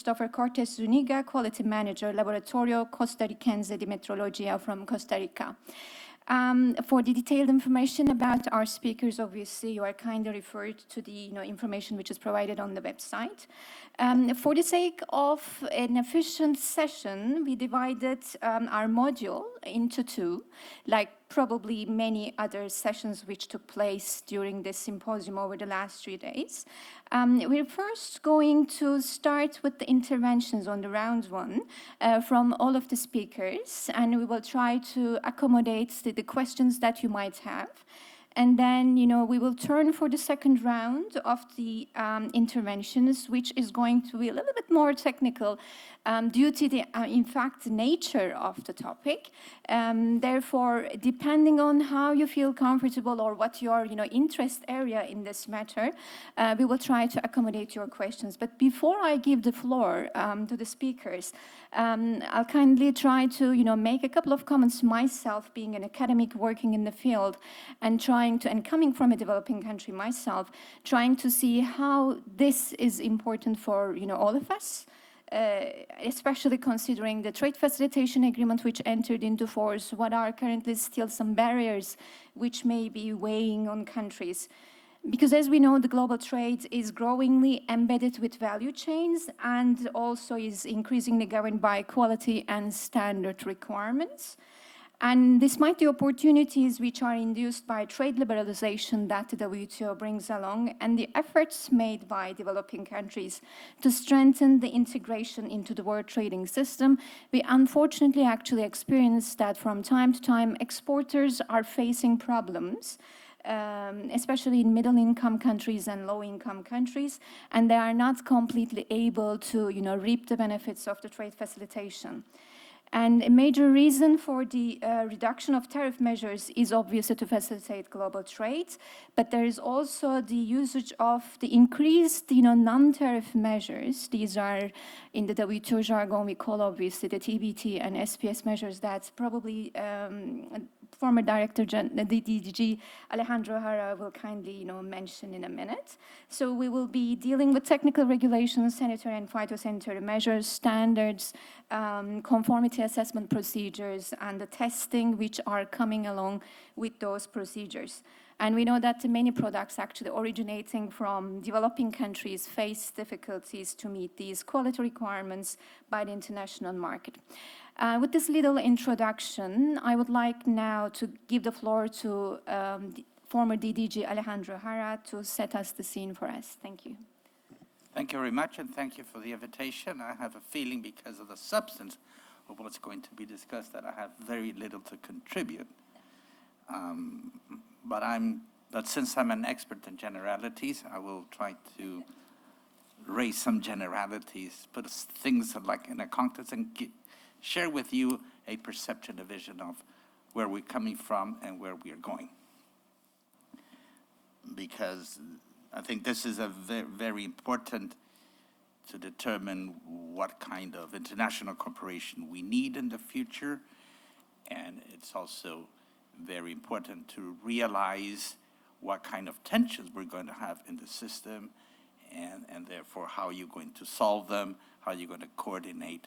Cortés Zúñiga, Quality Manager, Laboratorio Costarricense de Metrologia from Costa Rica. For the detailed information about our speakers, obviously, you are kindly referred to the information which is provided on the website. For the sake of an efficient session, we divided our module into two, like probably many other sessions which took place during this symposium over the last 3 days. We're first going to start with the interventions on the round one from all of the speakers, and we will try to accommodate the questions that you might have. And then, we will turn for the second round of the interventions, which is going to be a little bit more technical due to the, in fact, nature of the topic. Therefore, depending on how you feel comfortable or what your, interest area in this matter, we will try to accommodate your questions. But before I give the floor to the speakers, I'll kindly try to, make a couple of comments myself, being an academic working in the field and coming from a developing country myself, trying to see how this is important for, all of us, especially considering the trade facilitation agreement which entered into force, what are currently still some barriers which may be weighing on countries. Because as we know, the global trade is growingly embedded with value chains and also is increasingly governed by quality and standard requirements. And despite the opportunities which are induced by trade liberalization that the WTO brings along and the efforts made by developing countries to strengthen the integration into the world trading system, we unfortunately actually experience that from time to time exporters are facing problems, especially in middle-income countries and low-income countries, and they are not completely able to, reap the benefits of the trade facilitation. And a major reason for the reduction of tariff measures is obviously to facilitate global trade, but there is also the usage of the increased, non-tariff measures. These are, in the WTO jargon, we call obviously the TBT and SPS measures that probably former Director General, the DDG, Alejandro Jara, will kindly, mention in a minute. So we will be dealing with technical regulations, sanitary and phytosanitary measures, standards, conformity assessment procedures, and the testing which are coming along with those procedures. And we know that many products actually originating from developing countries face difficulties to meet these quality requirements by the international market. With this little introduction, I would like now to give the floor to former DDG Alejandro Jara to set us the scene for us. Thank you. Thank you very much, and thank you for the invitation. I have a feeling because of the substance of what's going to be discussed that I have very little to contribute. But since I'm an expert in generalities, I will try to raise some generalities, put things like in a context and share with you a perception, a vision of where we're coming from and where we are going. Because I think this is a very important to determine what kind of international cooperation we need in the future. And it's also very important to realize what kind of tensions we're going to have in the system and therefore how you're going to solve them, how you're going to coordinate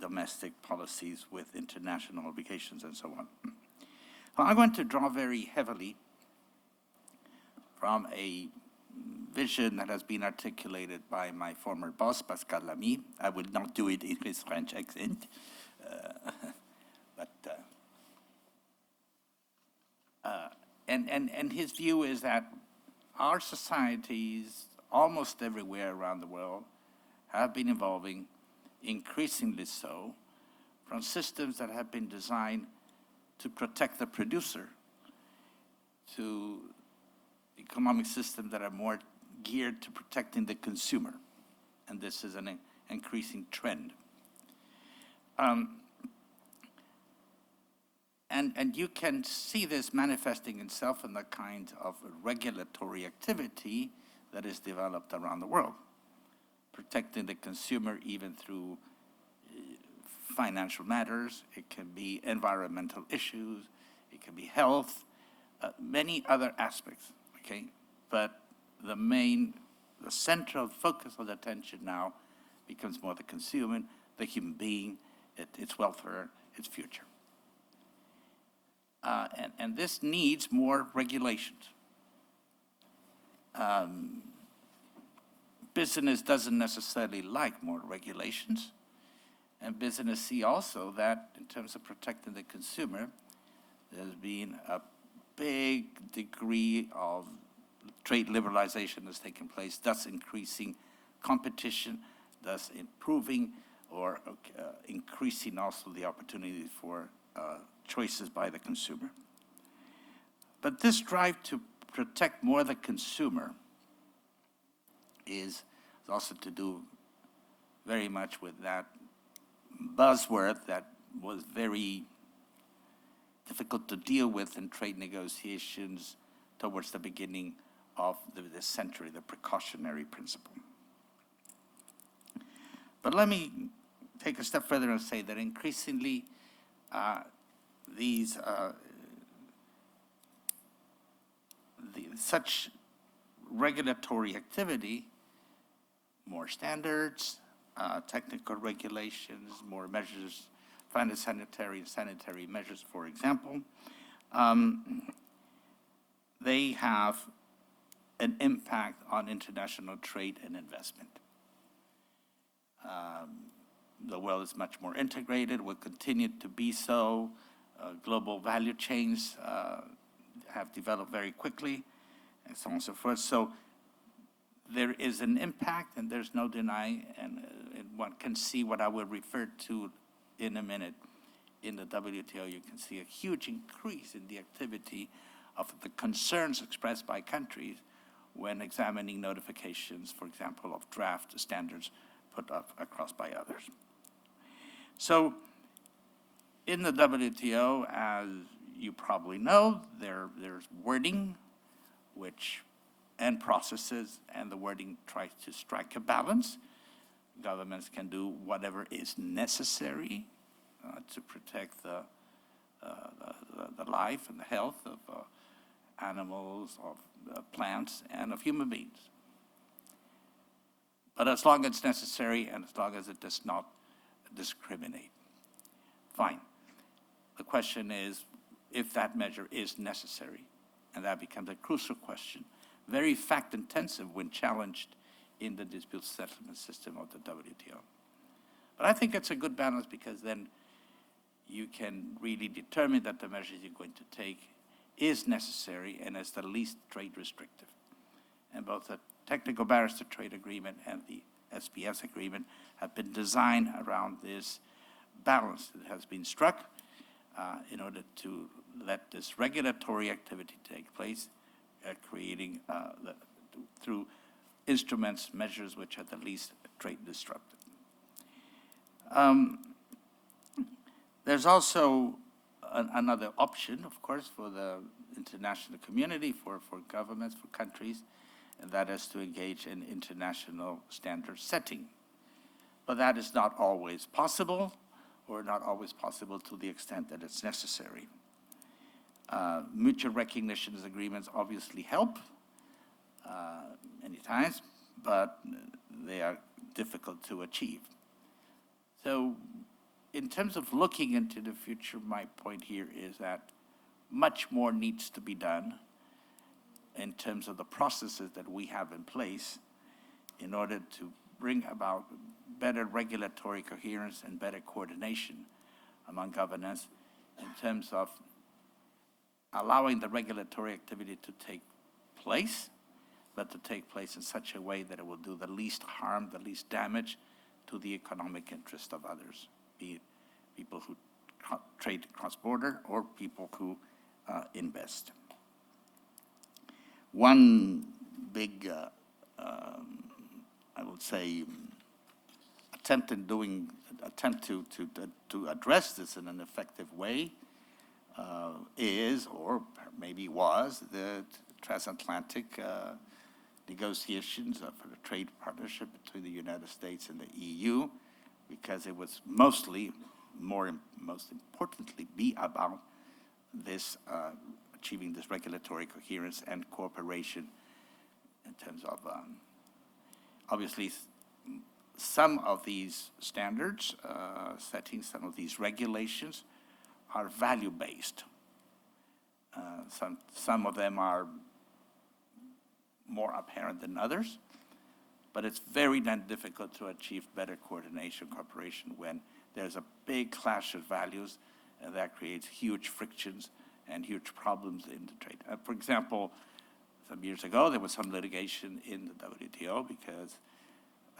domestic policies with international obligations and so on. Well, I'm going to draw very heavily from a vision that has been articulated by my former boss, Pascal Lamy. I will not do it in his French accent, and his view is that our societies, almost everywhere around the world, have been evolving, increasingly so, from systems that have been designed to protect the producer to economic systems that are more geared to protecting the consumer. And this is an increasing trend. And you can see this manifesting itself in the kind of regulatory activity that is developed around the world, protecting the consumer even through financial matters. It can be environmental issues, it can be health, many other aspects, okay? But the central focus of attention now becomes more the consumer, the human being, its welfare, its future. And this needs more regulations. Business doesn't necessarily like more regulations, and business see also that in terms of protecting the consumer, there's been a big degree of trade liberalization that's taken place, thus increasing competition, thus improving or increasing also the opportunity for choices by the consumer. But this drive to protect more the consumer is also to do very much with that buzzword that was very difficult to deal with in trade negotiations towards the beginning of this century, the precautionary principle. But let me take a step further and say that increasingly such regulatory activity, more standards, technical regulations, more measures, phytosanitary and sanitary measures, for example, they have an impact on international trade and investment. The world is much more integrated, will continue to be so. Global value chains have developed very quickly, and so on and so forth. So there is an impact, and there's no denying, and one can see what I will refer to in a minute. In the WTO, you can see a huge increase in the activity of the concerns expressed by countries when examining notifications, for example, of draft standards put up across by others. So in the WTO, as you probably know, there's wording and processes, and the wording tries to strike a balance. Governments can do whatever is necessary to protect the life and the health of animals, of plants, and of human beings. But as long as it's necessary and as long as it does not discriminate, fine. The question is if that measure is necessary, and that becomes a crucial question, very fact-intensive when challenged in the dispute settlement system of the WTO. But I think it's a good balance, because then you can really determine that the measures you're going to take is necessary and is the least trade restrictive. And both the Technical Barriers to Trade Agreement and the SPS agreement have been designed around this balance that has been struck in order to let this regulatory activity take place, creating through instruments, measures which are the least trade disruptive. There's also another option, of course, for the international community, for governments, for countries, and that is to engage in international standard setting. But that is not always possible, or not always possible to the extent that it's necessary. Mutual recognition agreements obviously help many times, but they are difficult to achieve. So in terms of looking into the future, my point here is that much more needs to be done in terms of the processes that we have in place in order to bring about better regulatory coherence and better coordination among governments in terms of allowing the regulatory activity to take place, but to take place in such a way that it will do the least harm, the least damage to the economic interest of others, be it people who trade cross-border or people who invest. One big, I would say, attempt to address this in an effective way is, or maybe was, the transatlantic negotiations for the trade partnership between the United States and the EU, because it was most importantly, be about this achieving this regulatory coherence and cooperation in terms of obviously some of these standards, setting some of these regulations are value-based. Some of them are more apparent than others, but it's very then difficult to achieve better coordination, cooperation when there's a big clash of values, and that creates huge frictions and huge problems in the trade. For example, some years ago, there was some litigation in the WTO because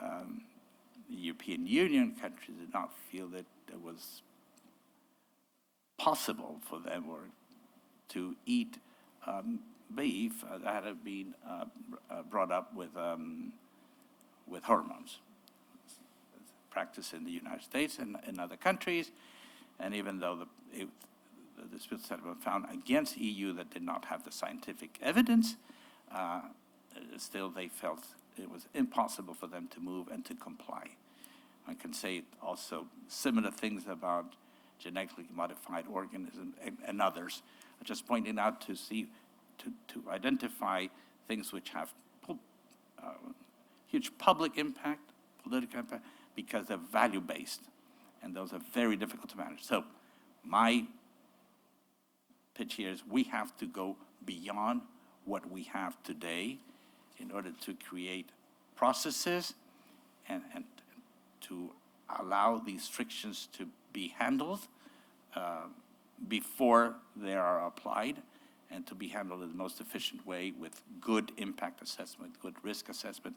the European Union countries did not feel that it was possible for them to eat beef that had been brought up with hormones. It's practiced in the United States and in other countries, and even though the dispute settlement found against EU that did not have the scientific evidence, still they felt it was impossible for them to move and to comply. I can say also similar things about genetically modified organisms and others. I'm just pointing out to identify things which have huge public impact, political impact, because they're value-based, and those are very difficult to manage. So my pitch here is we have to go beyond what we have today in order to create processes and to allow these frictions to be handled before they are applied, and to be handled in the most efficient way with good impact assessment, good risk assessment,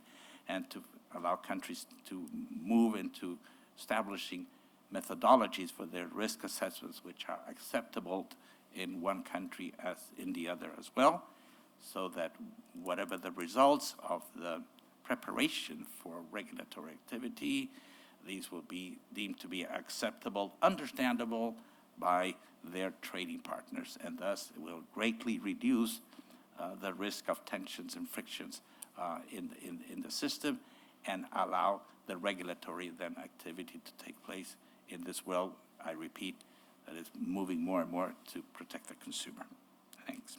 and to allow countries to move into establishing methodologies for their risk assessments which are acceptable in one country as in the other as well, so that whatever the results of the preparation for regulatory activity, these will be deemed to be acceptable, understandable by their trading partners, and thus it will greatly reduce the risk of tensions and frictions in the system, and allow the regulatory then activity to take place in this world, I repeat, that is moving more and more to protect the consumer. Thanks.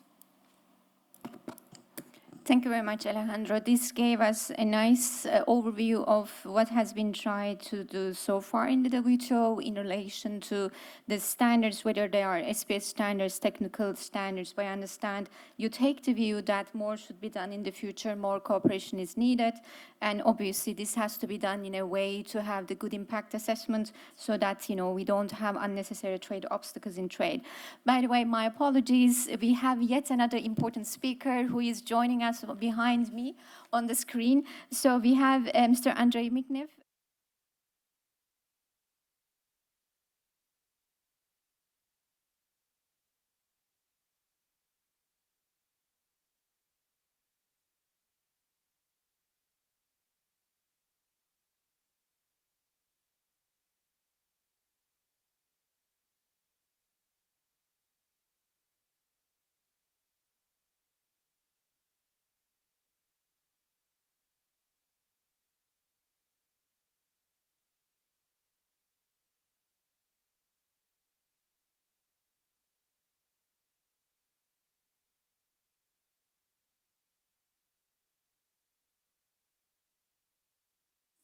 Thank you very much, Alejandro. This gave us a nice overview of what has been tried to do so far in the WTO in relation to the standards, whether they are SPS standards, technical standards. But I understand you take the view that more should be done in the future, more cooperation is needed, and obviously this has to be done in a way to have the good impact assessment so that, we don't have unnecessary trade obstacles in trade. By the way, my apologies. We have yet another important speaker who is joining us behind me on the screen. So we have Mr. Andrei Mikhnev.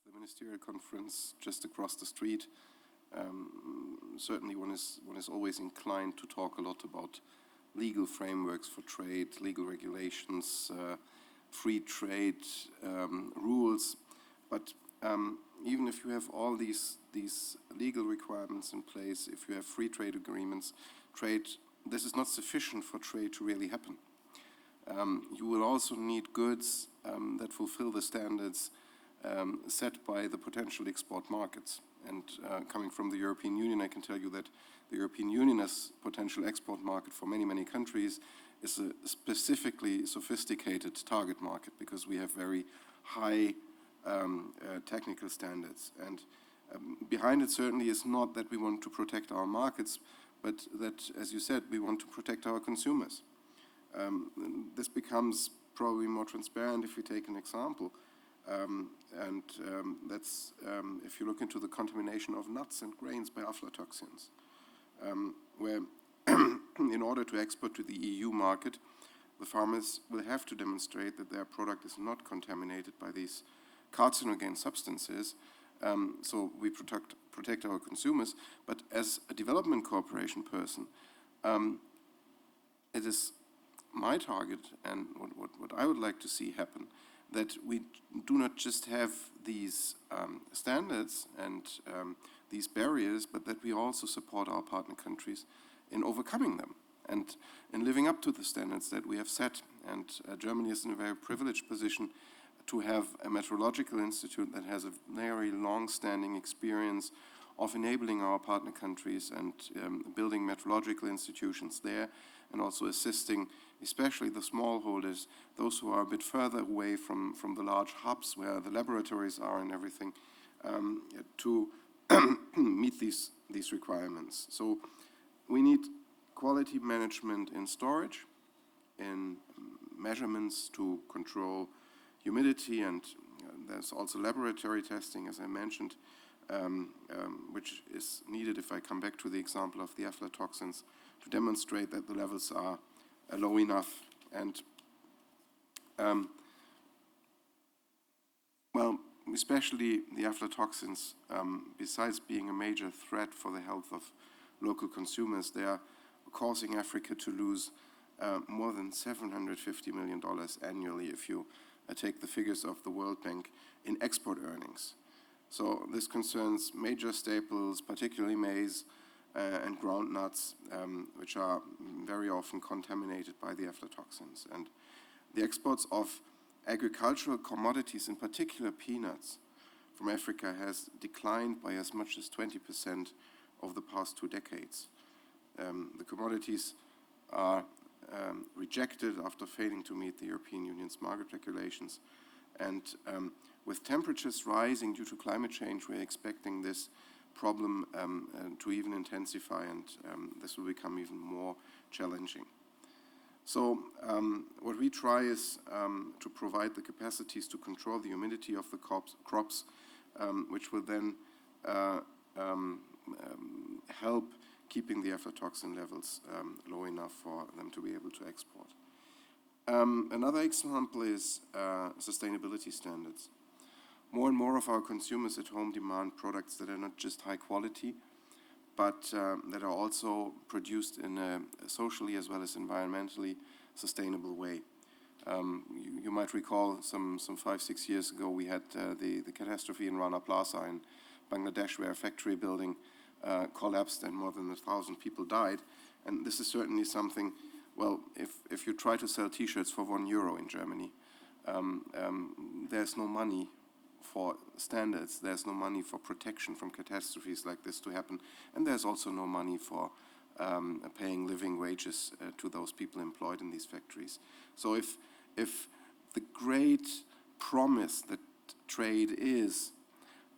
The ministerial conference just across the street. Certainly one is always inclined to talk a lot about legal frameworks for trade, legal regulations, free trade rules. But even if you have all these legal requirements in place, if you have free trade agreements, this is not sufficient for trade to really happen. You will also need goods that fulfill the standards set by the potential export markets. And coming from the European Union, I can tell you that the European Union as potential export market for many, many countries is a specifically sophisticated target market, because we have very high technical standards. And behind it certainly is not that we want to protect our markets, but that, as you said, we want to protect our consumers. This becomes probably more transparent if we take an example. That's if you look into the contamination of nuts and grains by aflatoxins, where in order to export to the EU market, the farmers will have to demonstrate that their product is not contaminated by these carcinogen substances, so we protect our consumers. But as a development cooperation person, it is my target and what I would like to see happen, that we do not just have these standards and these barriers, but that we also support our partner countries in overcoming them and in living up to the standards that we have set. And Germany is in a very privileged position to have a meteorological institute that has a very long-standing experience of enabling our partner countries and building meteorological institutions there, and also assisting especially the smallholders, those who are a bit further away from the large hubs where the laboratories are and everything, to meet these requirements. So we need quality management in storage, in measurements to control humidity, and there's also laboratory testing, as I mentioned, which is needed if I come back to the example of the aflatoxins, to demonstrate that the levels are low enough. And well, especially the aflatoxins, besides being a major threat for the health of local consumers, they are causing Africa to lose more than $750 million annually if you take the figures of the World Bank in export earnings. So this concerns major staples, particularly maize and groundnuts, which are very often contaminated by the aflatoxins. And the exports of agricultural commodities, in particular peanuts, from Africa has declined by as much as 20% over the past 2 decades. The commodities are rejected after failing to meet the European Union's market regulations. And with temperatures rising due to climate change, we're expecting this problem to even intensify, and this will become even more challenging. So what we try is to provide the capacities to control the humidity of the crops, which will then help keeping the aflatoxin levels low enough for them to be able to export. Another example is sustainability standards. More and more of our consumers at home demand products that are not just high quality, but that are also produced in a socially as well as environmentally sustainable way. You might recall some 5-6 years ago we had the catastrophe in Rana Plaza in Bangladesh, where a factory building collapsed and more than 1,000 people died. And this is certainly something, well, if you try to sell T-shirts for €1 in Germany, there's no money for standards, there's no money for protection from catastrophes like this to happen, and there's also no money for paying living wages to those people employed in these factories. So if the great promise that trade is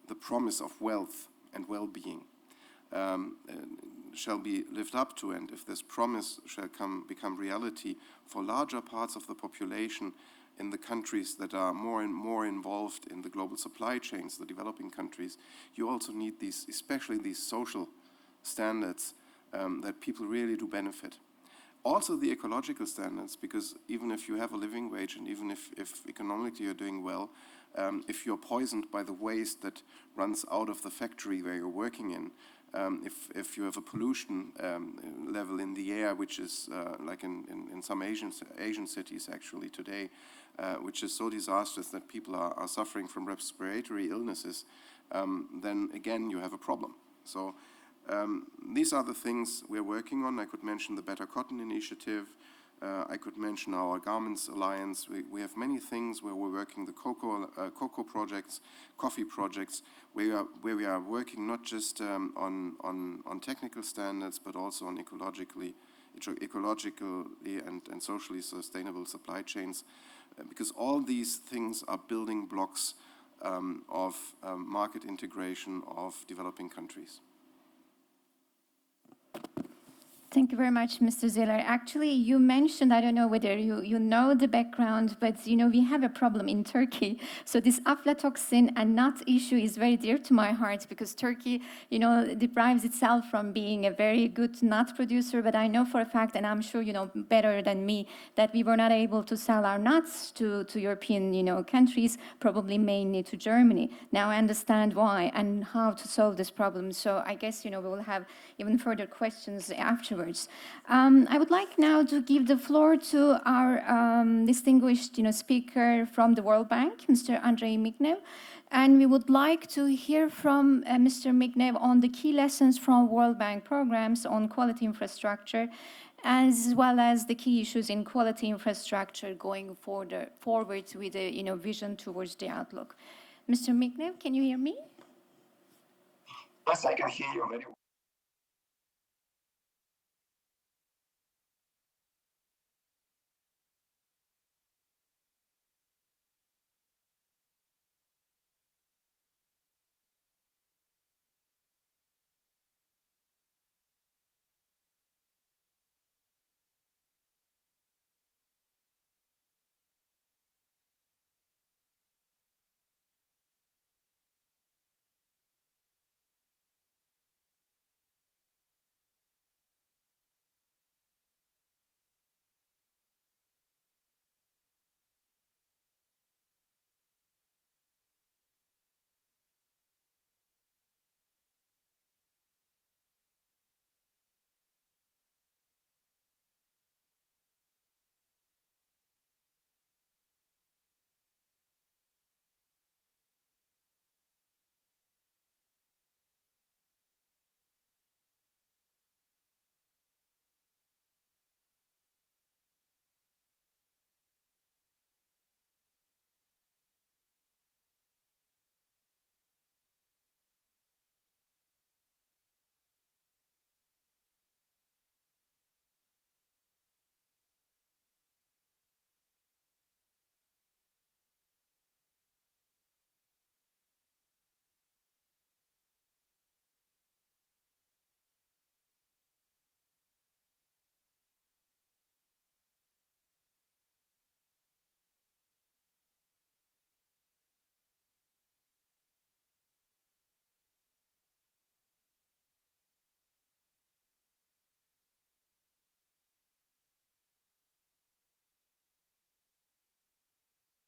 the promise of wealth and well-being shall be lived up to, and if this promise shall become reality for larger parts of the population in the countries that are more and more involved in the global supply chains, the developing countries, you also need these, especially these social standards that people really do benefit. Also the ecological standards, because even if you have a living wage and even if economically you're doing well, if you're poisoned by the waste that runs out of the factory where you're working in, if you have a pollution level in the air, which is like in some Asian cities actually today, which is so disastrous that people are suffering from respiratory illnesses, then again you have a problem. So these are the things we're working on. I could mention the Better Cotton Initiative. I could mention our Garments Alliance. We have many things where we're working, the cocoa projects, coffee projects, where we are working not just on technical standards, but also on ecologically and socially sustainable supply chains, because all these things are building blocks of market integration of developing countries. Thank you very much, Mr. Ziller. Actually, you mentioned, I don't know whether you know the background, but we have a problem in Turkey. So this aflatoxin and nut issue is very dear to my heart because Turkey, derives itself from being a very good nut producer. But I know for a fact, and I'm sure you know better than me, that we were not able to sell our nuts to European, countries, probably mainly to Germany. Now I understand why and how to solve this problem. So I guess, we will have even further questions afterwards. I would like now to give the floor to our distinguished, speaker from the World Bank, Mr. Andrei Mikhnev. And we would like to hear from Mr. Mikhnev on the key lessons from World Bank programs on quality infrastructure, as well as the key issues in quality infrastructure going forward with a vision towards the outlook. Mr. Mikhnev, can you hear me? Yes, I can hear you very well.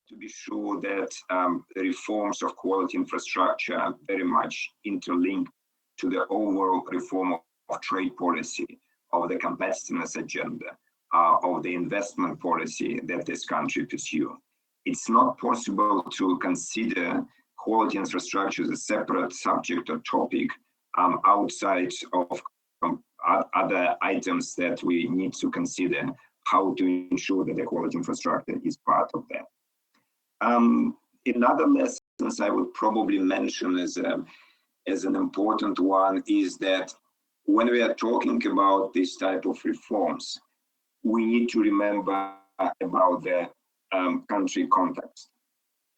To be sure that the reforms of quality infrastructure are very much interlinked to the overall reform of trade policy, of the competitiveness agenda, of the investment policy that this country pursue. It's not possible to consider quality infrastructure as a separate subject or topic outside of other items that we need to consider how to ensure that the quality infrastructure is part of that. Another lessons I would probably mention as an important one is that when we are talking about this type of reforms, we need to remember about the country context.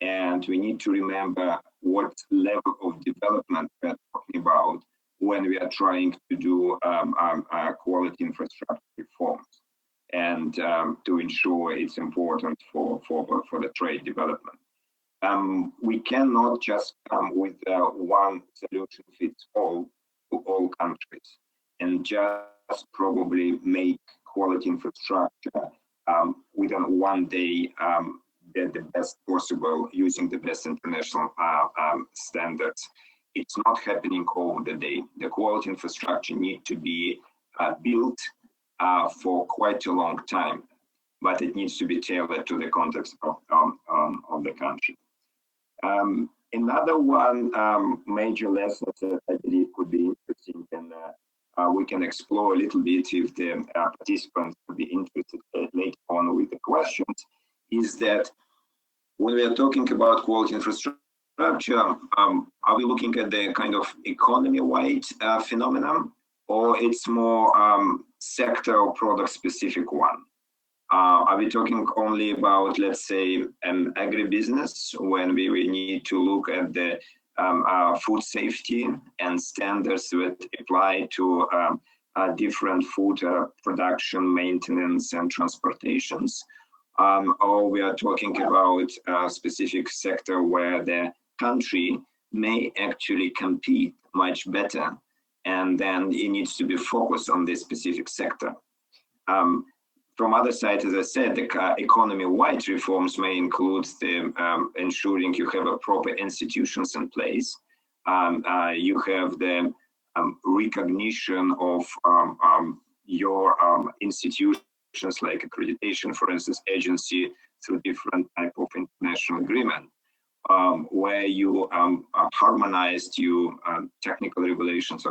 And we need to remember what level of development we're talking about when we are trying to do quality infrastructure reforms and to ensure it's important for the trade development. We cannot just come with one solution fits all to all countries and just probably make quality infrastructure within one day the best possible using the best international standards. It's not happening over the day. The quality infrastructure needs to be built for quite a long time, but it needs to be tailored to the context of the country. Another one major lesson that I believe could be interesting, and we can explore a little bit if the participants would be interested later on with the questions, is that when we are talking about quality infrastructure, are we looking at the kind of economy-wide phenomenon, or it's more sector or product-specific one? Are we talking only about, let's say, agribusiness, when we need to look at the food safety and standards that apply to different food production, maintenance, and transportations, or we are talking about a specific sector where the country may actually compete much better, and then it needs to be focused on this specific sector. From other side, as I said, the economy-wide reforms may include the ensuring you have a proper institutions in place. You have the recognition of your institutions like accreditation, for instance, agency through different type of international agreement, where you harmonized your technical regulations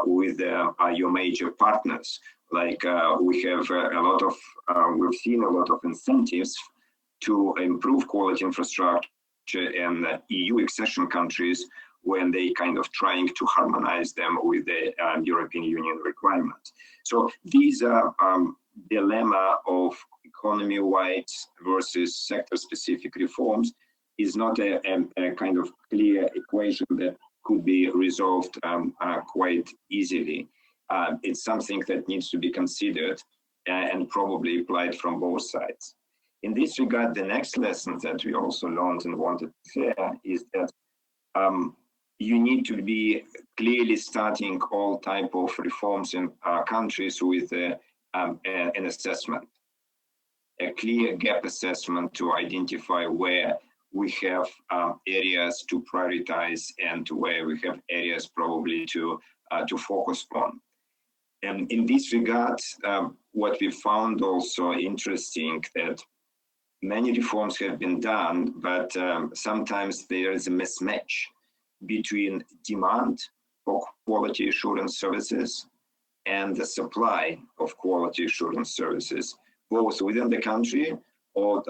with your major partners. Like we have we've seen a lot of incentives to improve quality infrastructure in EU accession countries when they kind of trying to harmonize them with the European Union requirements. So these are dilemma of economy-wide versus sector-specific reforms is not a kind of clear equation that could be resolved quite easily. It's something that needs to be considered and probably applied from both sides. In this regard, the next lesson that we also learned and wanted to share is that you need to be clearly starting all type of reforms in countries with an assessment, a clear gap assessment to identify where we have areas to prioritize and where we have areas probably to focus on. And in this regard, what we found also interesting that many reforms have been done, but sometimes there is a mismatch between demand for quality assurance services and the supply of quality assurance services, both within the country or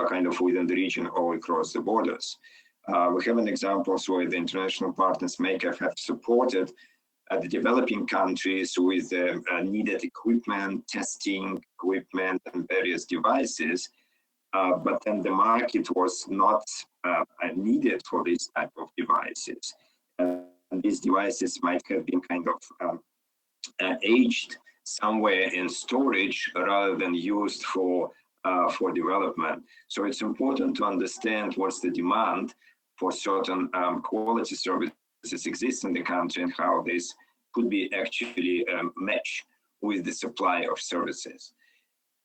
kind of within the region or across the borders. We have an example where the international partners Mikhnev have supported the developing countries with needed equipment, testing equipment, and various devices, but then the market was not needed for this type of devices. And these devices might have been kind of aged somewhere in storage rather than used for development. So it's important to understand what's the demand for certain quality services exists in the country and how this could be actually matched with the supply of services.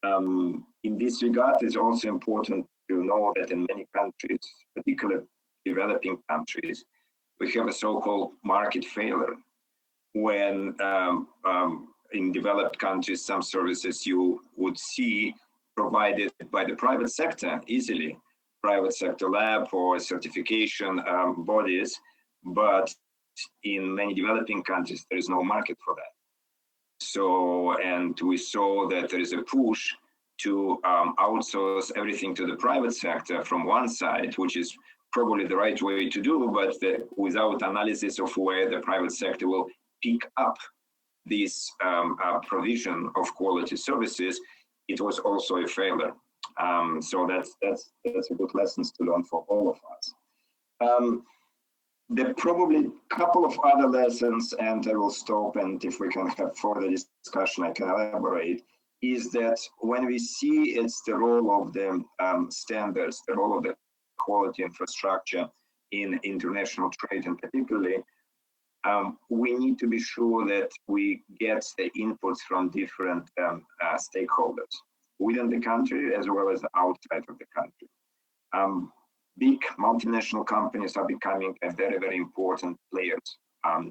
In this regard, it's also important to know that in many countries, particularly developing countries, we have a so-called market failure. When in developed countries, some services you would see provided by the private sector easily, private sector lab or certification bodies, but in many developing countries, there is no market for that. So, and we saw that there is a push to outsource everything to the private sector from one side, which is probably the right way to do, but without analysis of where the private sector will pick up this provision of quality services, it was also a failure. So that's a good lessons to learn for all of us. There are probably a couple of other lessons, and I will stop, and if we can have further discussion, I can elaborate, is that when we see it's the role of the standards, the role of the quality infrastructure in international trade, and particularly, we need to be sure that we get the inputs from different stakeholders within the country as well as outside of the country. Big multinational companies are becoming a very, very important players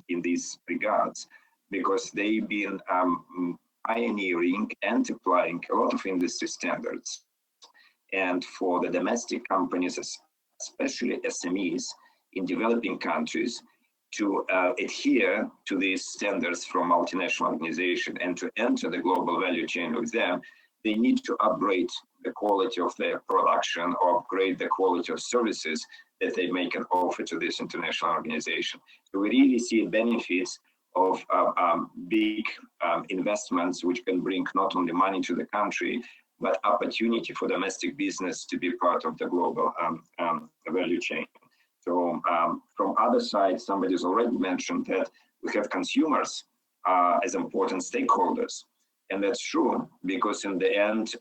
in these regards because they've been pioneering and applying a lot of industry standards. And for the domestic companies, especially SMEs in developing countries, to adhere to these standards from multinational organizations and to enter the global value chain with them, they need to upgrade the quality of their production or upgrade the quality of services that they make an offer to this international organization. So we really see benefits of big investments, which can bring not only money to the country, but opportunity for domestic business to be part of the global value chain. So from other side, somebody's already mentioned that we have consumers as important stakeholders. And that's true, because in the end,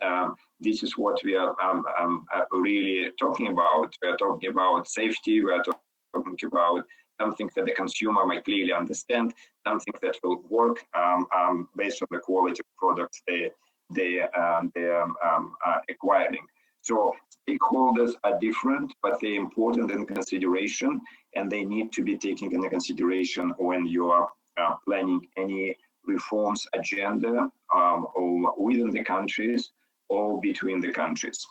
this is what we are really talking about. We are talking about safety, we are talking about something that the consumer might clearly understand, something that will work based on the quality of products they are acquiring. So stakeholders are different, but they're important in consideration, and they need to be taken into consideration when you are planning any reforms agenda or within the countries or between the countries.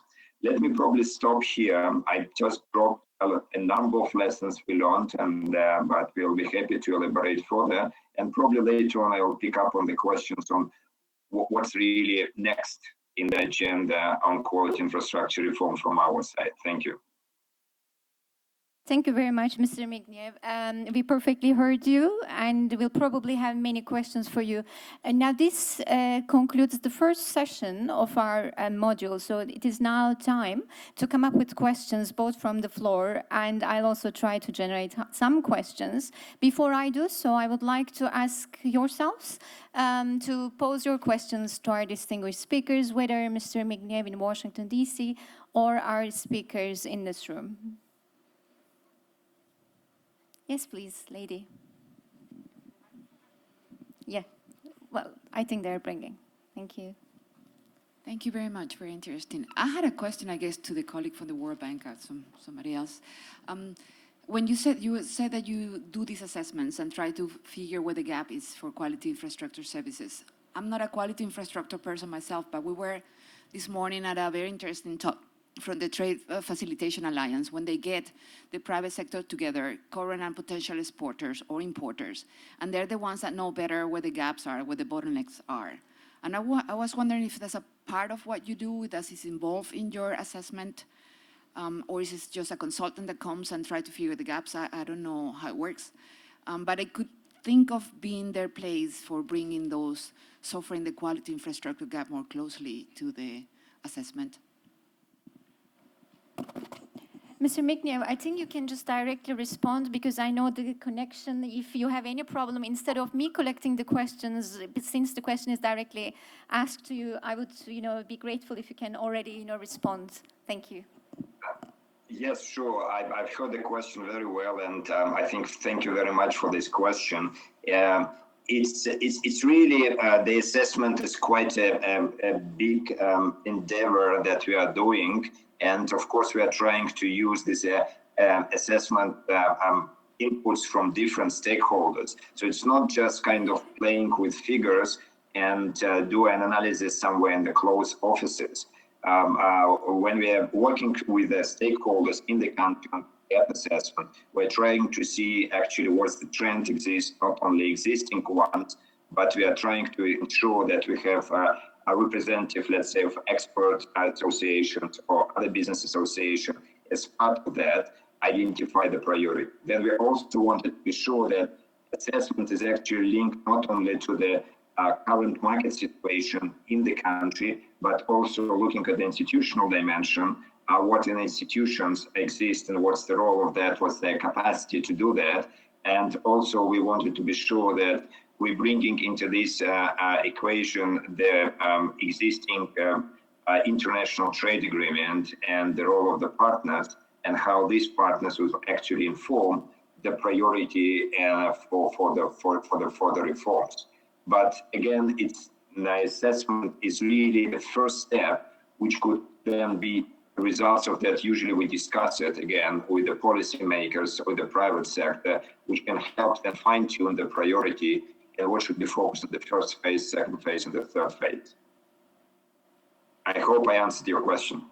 Let me probably stop here. I just dropped a number of lessons we learned, and but we'll be happy to elaborate further. And probably later on, I will pick up on the questions on what's really next in the agenda on quality infrastructure reform from our side. Thank you. Thank you very much, Mr. Mikhnev. We perfectly heard you, and we'll probably have many questions for you. And now this concludes the first session of our module. So it is now time to come up with questions, both from the floor, and I'll also try to generate some questions. Before I do so, I would like to ask yourselves to pose your questions to our distinguished speakers, whether Mr. Mikhnev in Washington, D.C., or our speakers in this room. Yes, please, lady. Yeah, well, I think they're bringing. Thank you. Thank you very much. Very interesting. I had a question, I guess, to the colleague from the World Bank, somebody else. When you said that you do these assessments and try to figure where the gap is for quality infrastructure services. I'm not a quality infrastructure person myself, but we were this morning at a very interesting talk from the Trade Facilitation Alliance, when they get the private sector together, current and potential exporters or importers, and they're the ones that know better where the gaps are, where the bottlenecks are. And I was wondering if that's a part of what you do, does it involve in your assessment, or is it just a consultant that comes and try to figure the gaps? I don't know how it works, but I could think of being their place for bringing those suffering the quality infrastructure gap more closely to the assessment. Mr. Mikhnev, I think you can just directly respond, because I know the connection. If you have any problem, instead of me collecting the questions, since the question is directly asked to you, I would, be grateful if you can already, respond. Thank you. Yes, sure. I've heard the question very well, and I think thank you very much for this question. It's really the assessment is quite a big endeavor that we are doing. And of course, we are trying to use this assessment inputs from different stakeholders. So it's not just kind of playing with figures and do an analysis somewhere in the closed offices. When we are working with the stakeholders in the country on gap assessment, we're trying to see actually what's the trend exists, not only existing ones, but we are trying to ensure that we have a representative, let's say, of expert associations or other business association as part of that, identify the priority. Then we also wanted to be sure that assessment is actually linked not only to the current market situation in the country, but also looking at the institutional dimension, what institutions exist and what's the role of that, what's their capacity to do that. And also we wanted to be sure that we're bringing into this equation the existing international trade agreement and the role of the partners, and how these partners will actually inform the priority for the reforms. But again, the assessment is really the first step, which could then be the results of that. Usually we discuss it again with the policymakers, with the private sector, which can help them fine-tune the priority and what should be focused on the first phase, second phase, and the third phase. I hope I answered your question.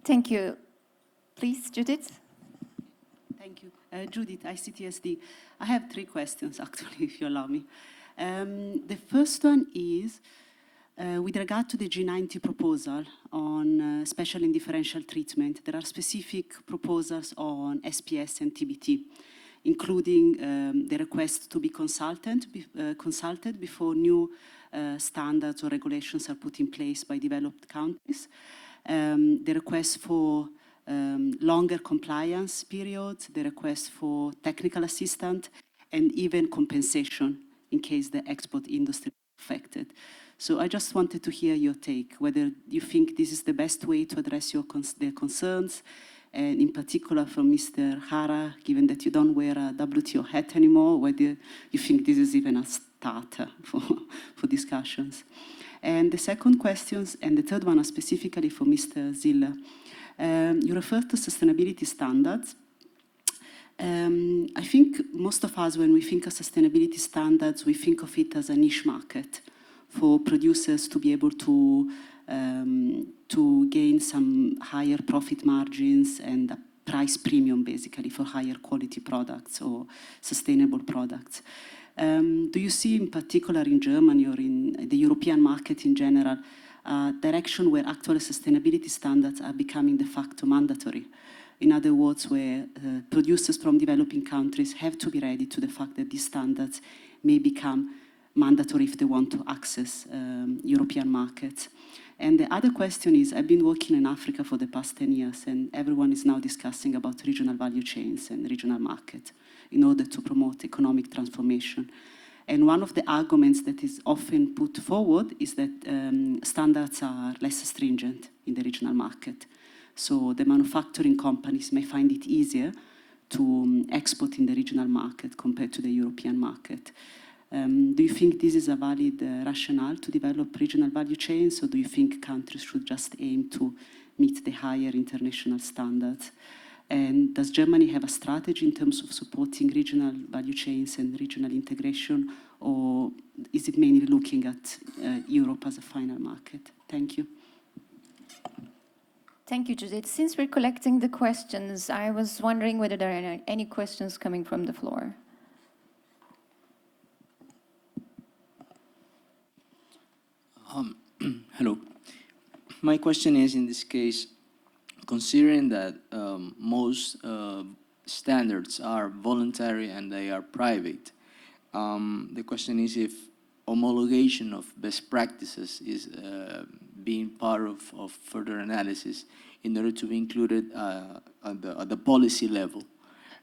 Thank you. Please, Judith. Thank you. Judith, ICTSD. I have 3 questions, actually, if you allow me. The first one is, with regard to the G90 proposal on special and differential treatment, there are specific proposals on SPS and TBT, including the request to be consulted before new standards or regulations are put in place by developed countries, the request for longer compliance periods, the request for technical assistance, and even compensation in case the export industry is affected. So I just wanted to hear your take, whether you think this is the best way to address their concerns, and in particular from Mr. Jara, given that you don't wear a WTO hat anymore, whether you think this is even a starter for discussions. And the second question, and the third one are specifically for Mr. Ziller. You referred to sustainability standards. I think most of us, when we think of sustainability standards, we think of it as a niche market for producers to be able to gain some higher profit margins and a price premium, basically, for higher quality products or sustainable products. Do you see, in particular in Germany or in the European market in general, a direction where actual sustainability standards are becoming de facto mandatory? In other words, where producers from developing countries have to be ready to the fact that these standards may become mandatory if they want to access European markets. And the other question is, I've been working in Africa for the past 10 years, and everyone is now discussing about regional value chains and regional market in order to promote economic transformation. And one of the arguments that is often put forward is that standards are less stringent in the regional market. So the manufacturing companies may find it easier to export in the regional market compared to the European market. Do you think this is a valid rationale to develop regional value chains, or do you think countries should just aim to meet the higher international standards? And does Germany have a strategy in terms of supporting regional value chains and regional integration, or is it mainly looking at Europe as a final market? Thank you. Thank you, Judith. Since we're collecting the questions, I was wondering whether there are any questions coming from the floor. Hello. My question is, in this case, considering that most standards are voluntary and they are private, the question is if homologation of best practices is being part of further analysis in order to be included at the policy level.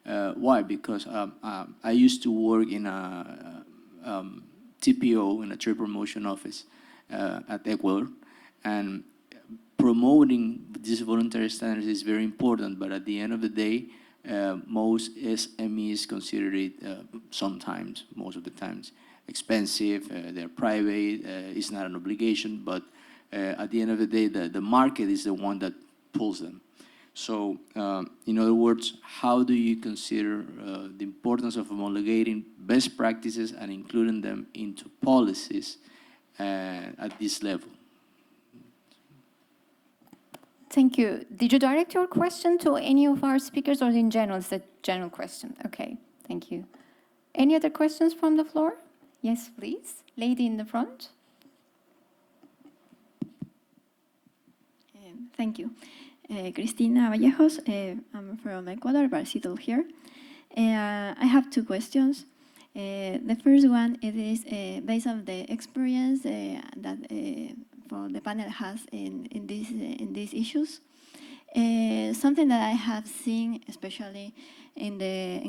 Why? Because I used to work in a TPO, in a trade promotion office at Ecuador, and promoting these voluntary standards is very important, but at the end of the day, most SMEs consider it sometimes, most of the times, expensive, they're private, it's not an obligation, but at the end of the day, the market is the one that pulls them. So, in other words, how do you consider the importance of homologating best practices and including them into policies at this level? Thank you. Did you direct your question to any of our speakers, or in general? It's a general question. Okay, thank you. Any other questions from the floor? Yes, please. Lady in the front. Thank you. Cristina Vallejos. I'm from Ecuador, but settled here. I have two questions. The first one, it is based on the experience that for the panel has in these issues. Something that I have seen, especially in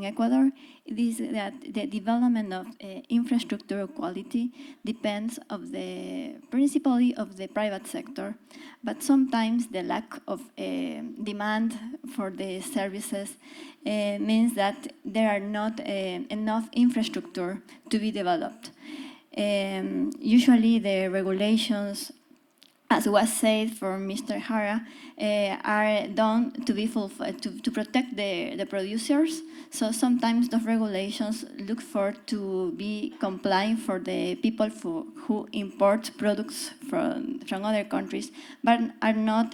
Ecuador, is that the development of infrastructure quality depends of principally of the private sector, but sometimes the lack of demand for the services means that there are not enough infrastructure to be developed. Usually the regulations, as was said for Mr. Jara, are done to be to protect the producers. So sometimes those regulations look for to be compliant for the people who import products from other countries, but are not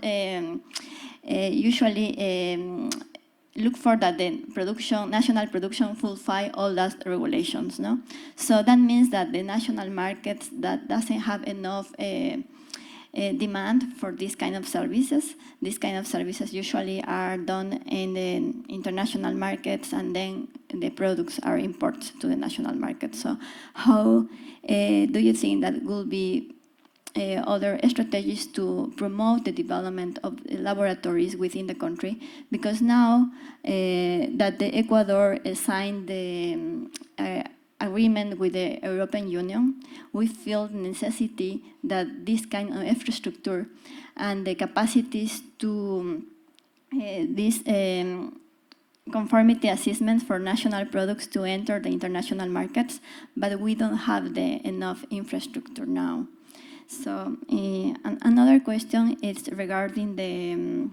usually look for that the national production fulfill all those regulations. No, so that means that the national market that doesn't have enough demand for these kind of services. These kind of services usually are done in the international markets, and then the products are imported to the national market. So how do you think that will be other strategies to promote the development of laboratories within the country, because now that the Ecuador signed the agreement with the European Union, we feel the necessity that this kind of infrastructure and the capacities to this conformity assessments for national products to enter the international markets, but we don't have enough infrastructure now. So another question is regarding the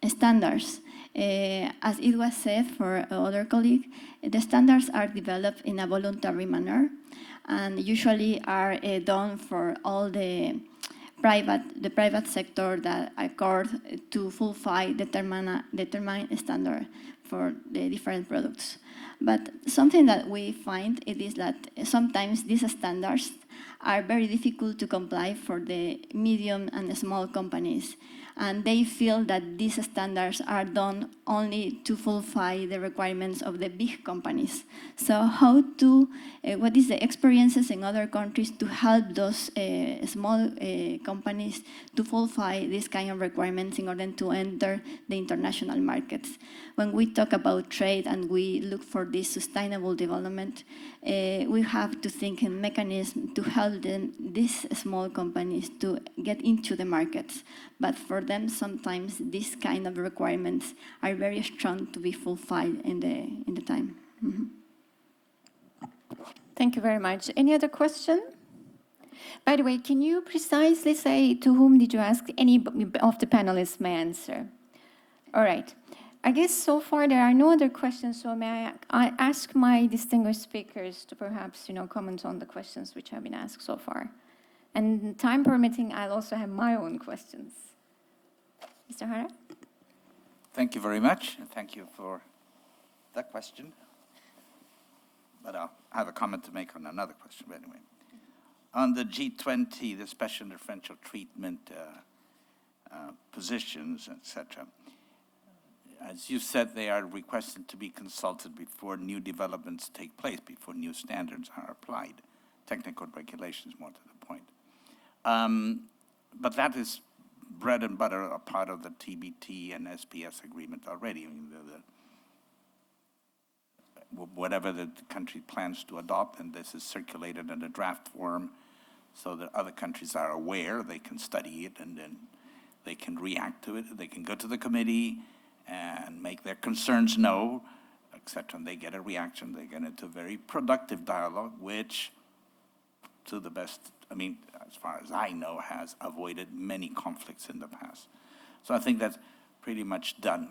standards. As it was said for other colleague, the standards are developed in a voluntary manner and usually are done for all the private sector that accord to fulfill determine standard for the different products. But something that we find it is that sometimes these standards are very difficult to comply for the medium and small companies, and they feel that these standards are done only to fulfill the requirements of the big companies. So what is the experiences in other countries to help those small companies to fulfill this kind of requirements in order to enter the international markets? When we talk about trade and we look for this sustainable development, we have to think in mechanisms to help these small companies to get into the markets. But for them, sometimes these kind of requirements are very strong to be fulfilled in the time. Mm-hmm. Thank you very much. Any other question? By the way, can you precisely say to whom did you ask? Any of the panelists may answer. All right. I guess so far there are no other questions, so may I ask my distinguished speakers to perhaps, comment on the questions which have been asked so far. And time permitting, I'll also have my own questions. Mr. Jara? Thank you very much, and thank you for that question. But I have a comment to make on another question, but anyway. On the G20, the special differential treatment positions, etc., as you said, they are requested to be consulted before new developments take place, before new standards are applied. Technical regulations, more to the point. But that is bread and butter, a part of the TBT and SPS agreement already. I mean, whatever the country plans to adopt, and this is circulated in a draft form so that other countries are aware, they can study it, and then they can react to it. They can go to the committee and make their concerns known, etc. And they get a reaction. They get into a very productive dialogue, which, to the best, as far as I know, has avoided many conflicts in the past. So I think that's pretty much done.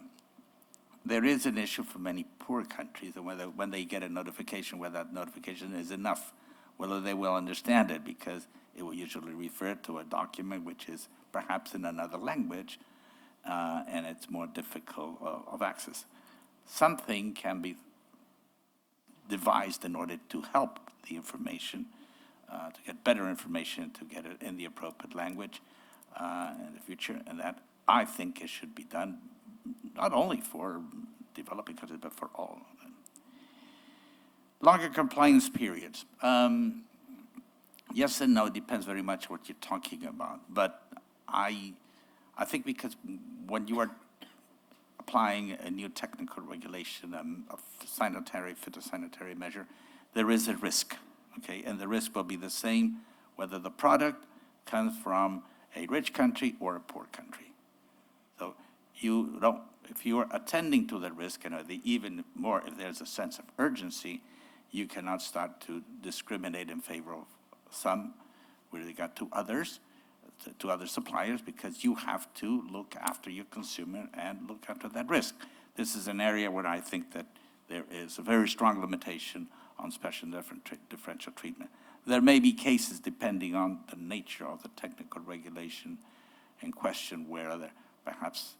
There is an issue for many poor countries, and whether when they get a notification, whether that notification is enough, whether they will understand it, because it will usually refer to a document which is perhaps in another language, and it's more difficult of access. Something can be devised in order to help the information, to get better information, to get it in the appropriate language in the future, and that I think it should be done not only for developing countries, but for all. Longer compliance periods. Yes and no, it depends very much what you're talking about, but I think because when you are applying a new technical regulation, a phytosanitary measure, there is a risk, okay? And the risk will be the same whether the product comes from a rich country or a poor country. So if you are attending to the risk, and even more, if there's a sense of urgency, you cannot start to discriminate in favor of some with regard to others, to other suppliers, because you have to look after your consumer and look after that risk. This is an area where I think that there is a very strong limitation on special differential treatment. There may be cases, depending on the nature of the technical regulation in question, where there perhaps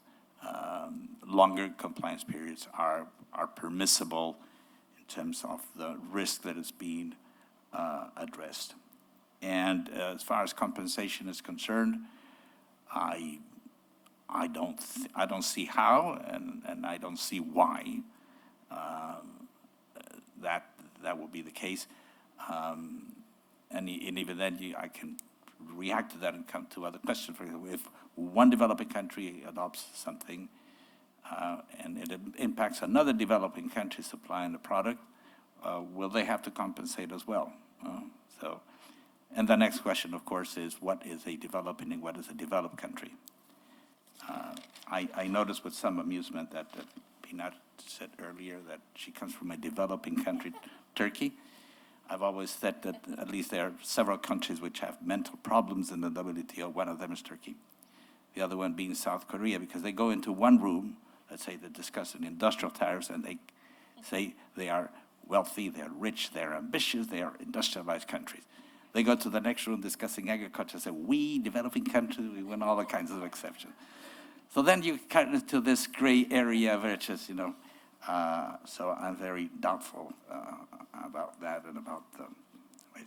longer compliance periods are permissible in terms of the risk that is being addressed. And as far as compensation is concerned, I don't see how, and I don't see why that will be the case. and even then, I can react to that and come to other questions. For example, if one developing country adopts something and it impacts another developing country supplying the product, will they have to compensate as well? And the next question, of course, is what is a developing and what is a developed country? I noticed with some amusement that Pinar said earlier that she comes from a developing country, Turkey. I've always said that at least there are several countries which have mental problems in the WTO. One of them is Turkey. The other one being South Korea, because they go into one room, let's say they're discussing industrial tariffs, and they say they are wealthy, they're rich, they're ambitious, they are industrialized countries. They go to the next room discussing agriculture, say, we, developing countries, we want all the kinds of exceptions. So then you cut into this gray area where it's just, so I'm very doubtful about that and about the ways.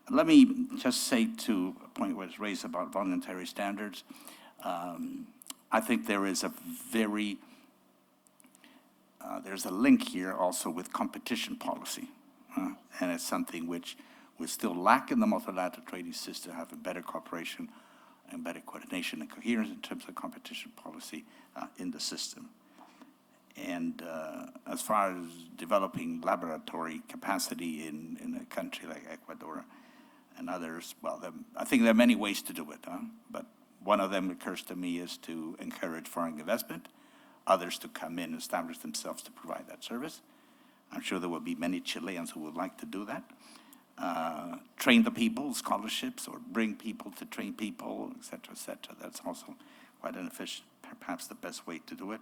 Let me just say to a point where it's raised about voluntary standards. I think there is there's a link here also with competition policy. And it's something which we still lack in the multilateral trading system, having better cooperation and better coordination and coherence in terms of competition policy in the system. And as far as developing laboratory capacity in a country like Ecuador and others, well, I think there are many ways to do it. But one of them occurs to me is to encourage foreign investment, others to come in and establish themselves to provide that service. I'm sure there will be many Chileans who would like to do that. Train the people, scholarships, or bring people to train people, et cetera, et cetera. That's also quite an efficient, perhaps the best way to do it.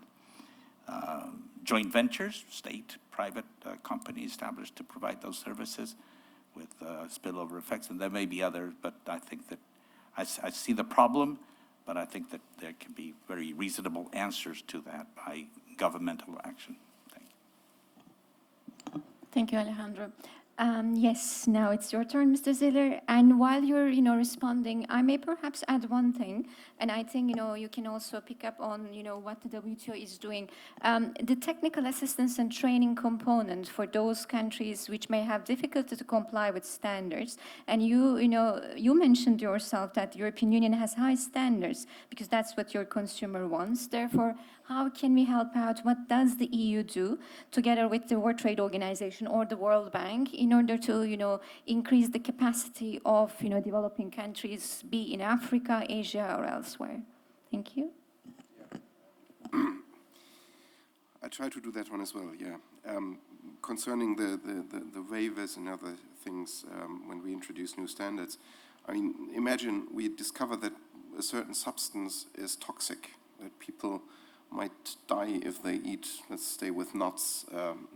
Joint ventures, state, private companies established to provide those services with spillover effects, and there may be others, but I think that I see the problem, but I think that there can be very reasonable answers to that by governmental action. Thank you. Thank you, Alejandro. Yes, now it's your turn, Mr. Ziller. And while you're, responding, I may perhaps add one thing, and I think, you can also pick up on, what the WTO is doing. The technical assistance and training component for those countries which may have difficulty to comply with standards. And you mentioned yourself that the European Union has high standards because that's what your consumer wants. Therefore, how can we help out? What does the EU do together with the World Trade Organization or the World Bank in order to, increase the capacity of, developing countries, be in Africa, Asia, or elsewhere? Thank you. I try to do that one as well, yeah. Concerning the waivers and other things when we introduce new standards, I mean, imagine we discover that a certain substance is toxic, that people might die if they eat, let's stay with nuts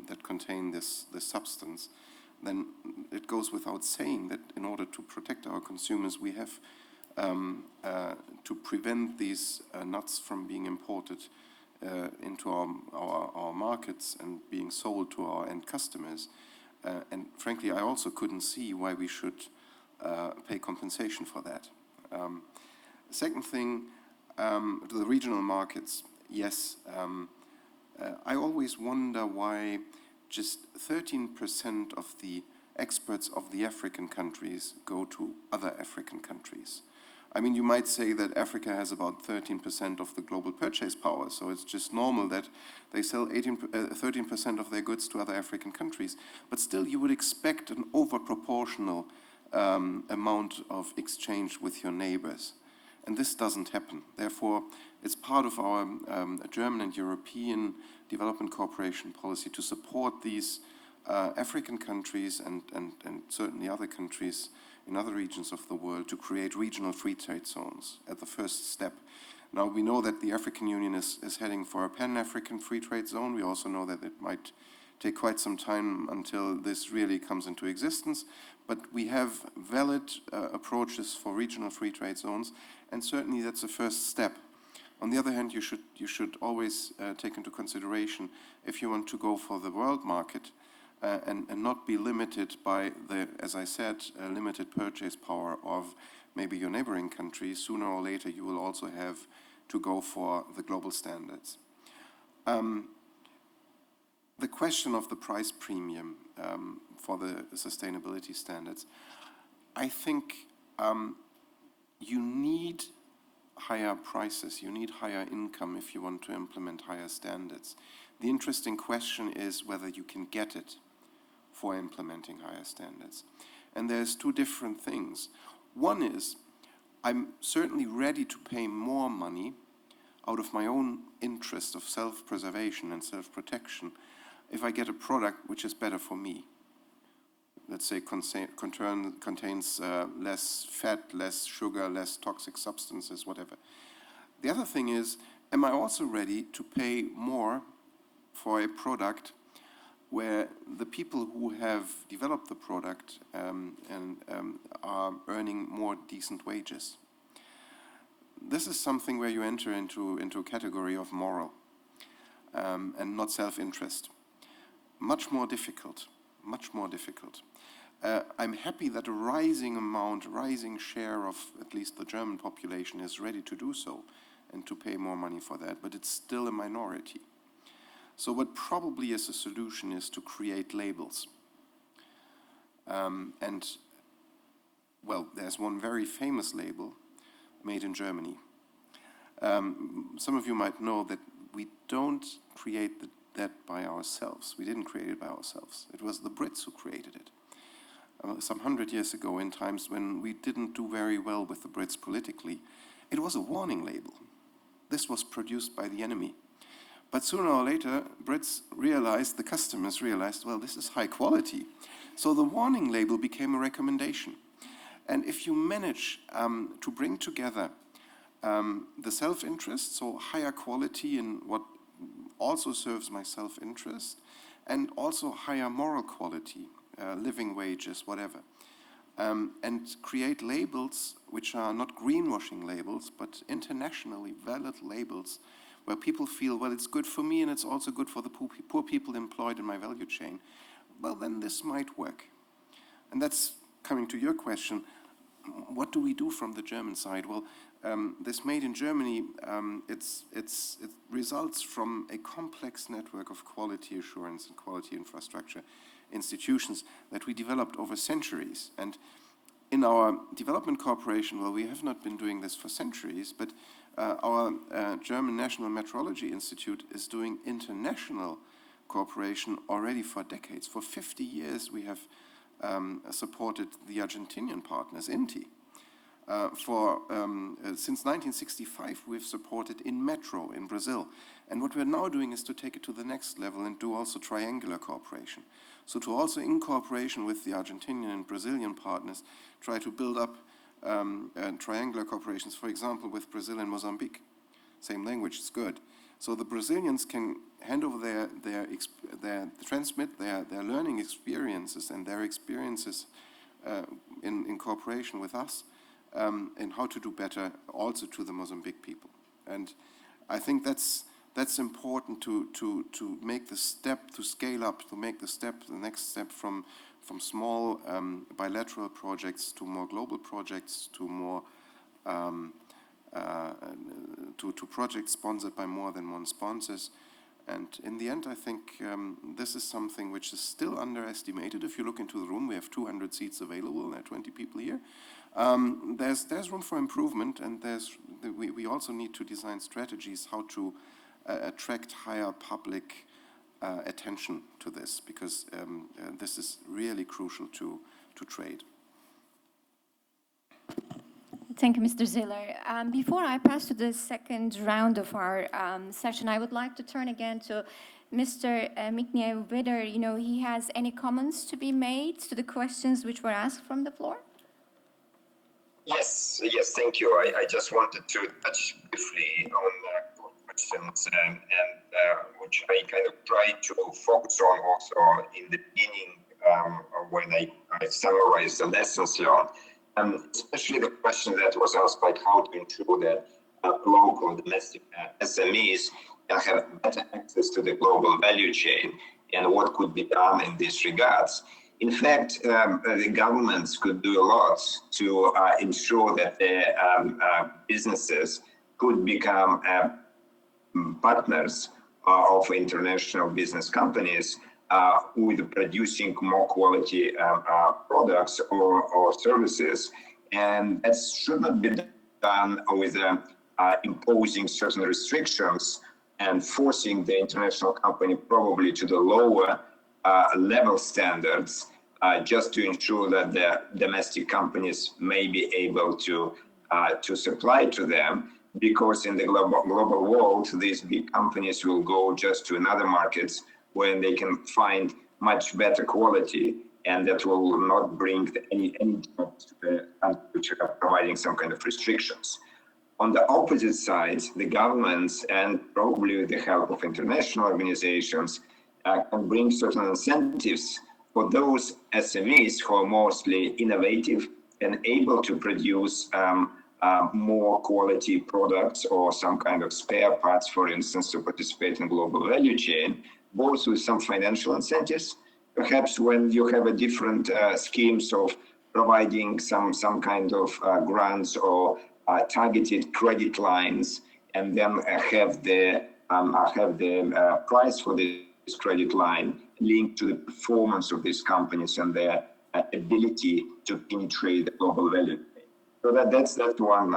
that contain this substance. Then it goes without saying that in order to protect our consumers, we have to prevent these nuts from being imported into our markets and being sold to our end customers. And frankly, I also couldn't see why we should pay compensation for that. Second thing, to the regional markets, yes, I always wonder why just 13% of the exports of the African countries go to other African countries. I mean, you might say that Africa has about 13% of the global purchase power, so it's just normal that they sell 13% of their goods to other African countries. But still, you would expect an overproportional amount of exchange with your neighbors. And this doesn't happen. Therefore, it's part of our German and European development cooperation policy to support these African countries and certainly other countries in other regions of the world to create regional free trade zones at the first step. Now, we know that the African Union is heading for a Pan-African free trade zone. We also know that it might take quite some time until this really comes into existence. But we have valid approaches for regional free trade zones, and certainly that's a first step. On the other hand, you should always take into consideration if you want to go for the world market and not be limited by the, as I said, limited purchase power of maybe your neighboring country. Sooner or later, you will also have to go for the global standards. The question of the price premium for the sustainability standards, I think you need higher prices, you need higher income if you want to implement higher standards. The interesting question is whether you can get it for implementing higher standards. And there's two different things. One is, I'm certainly ready to pay more money out of my own interest of self-preservation and self-protection if I get a product which is better for me. Let's say contains less fat, less sugar, less toxic substances, whatever. The other thing is, am I also ready to pay more for a product where the people who have developed the product are earning more decent wages? This is something where you enter into a category of moral and not self-interest. Much more difficult, much more difficult. I'm happy that a rising share of at least the German population is ready to do so and to pay more money for that, but it's still a minority. So what probably is a solution is to create labels. And, well, there's one very famous label, made in Germany. Some of you might know that we don't create that by ourselves. We didn't create it by ourselves. It was the Brits who created it. Some 100 years ago, in times when we didn't do very well with the Brits politically, it was a warning label. This was produced by the enemy. But sooner or later, Brits realized, the customers realized, well, this is high quality. So the warning label became a recommendation. And if you manage to bring together the self-interest, so higher quality in what also serves my self-interest, and also higher moral quality, living wages, whatever, and create labels which are not greenwashing labels, but internationally valid labels where people feel, well, it's good for me and it's also good for the poor people employed in my value chain, well, then this might work. And that's coming to your question, what do we do from the German side? Well, this Made in Germany, it results from a complex network of quality assurance and quality infrastructure institutions that we developed over centuries. And in our development cooperation, well, we have not been doing this for centuries, but our German National Metrology Institute is doing international cooperation already for decades. For 50 years, we have supported the Argentinian partners, INTI. Since 1965, we've supported InMetro in Brazil. And what we're now doing is to take it to the next level and do also triangular cooperation. So to also, in cooperation with the Argentinian and Brazilian partners, try to build up triangular cooperations, for example, with Brazil and Mozambique. Same language, it's good. So the Brazilians can hand over transmit their learning experiences and their experiences in cooperation with us in how to do better also to the Mozambique people. And I think that's important to make the step, to scale up, to make the next step from small bilateral projects to more global projects to more to projects sponsored by more than one sponsors. And in the end, I think this is something which is still underestimated. If you look into the room, we have 200 seats available, there are 20 people here. There's room for improvement, and we also need to design strategies how to attract higher public attention to this, because this is really crucial to trade. Thank you, Mr. Ziller. Before I pass to the second round of our session, I would like to turn again to Mr. Mikhnev, whether he has any comments to be made to the questions which were asked from the floor. Yes, thank you. I just wanted to touch briefly on questions, and which I kind of tried to focus on also in the beginning when I summarized the lessons learned. Especially the question that was asked, like how to ensure that local domestic SMEs have better access to the global value chain, and what could be done in this regards. In fact, the governments could do a lot to ensure that their businesses could become partners of international business companies with producing more quality products or services. And that should not be done with imposing certain restrictions and forcing the international company probably to the lower level standards just to ensure that the domestic companies may be able to supply to them. Because in the global world, these big companies will go just to another markets when they can find much better quality, and that will not bring any jobs to the country which are providing some kind of restrictions. On the opposite side, the governments, and probably with the help of international organizations, can bring certain incentives for those SMEs who are mostly innovative and able to produce more quality products or some kind of spare parts, for instance, to participate in global value chain, both with some financial incentives, perhaps when you have a different schemes of providing some kind of grants or targeted credit lines, and then have the price for this credit line linked to the performance of these companies and their ability to penetrate the global value chain. So that's one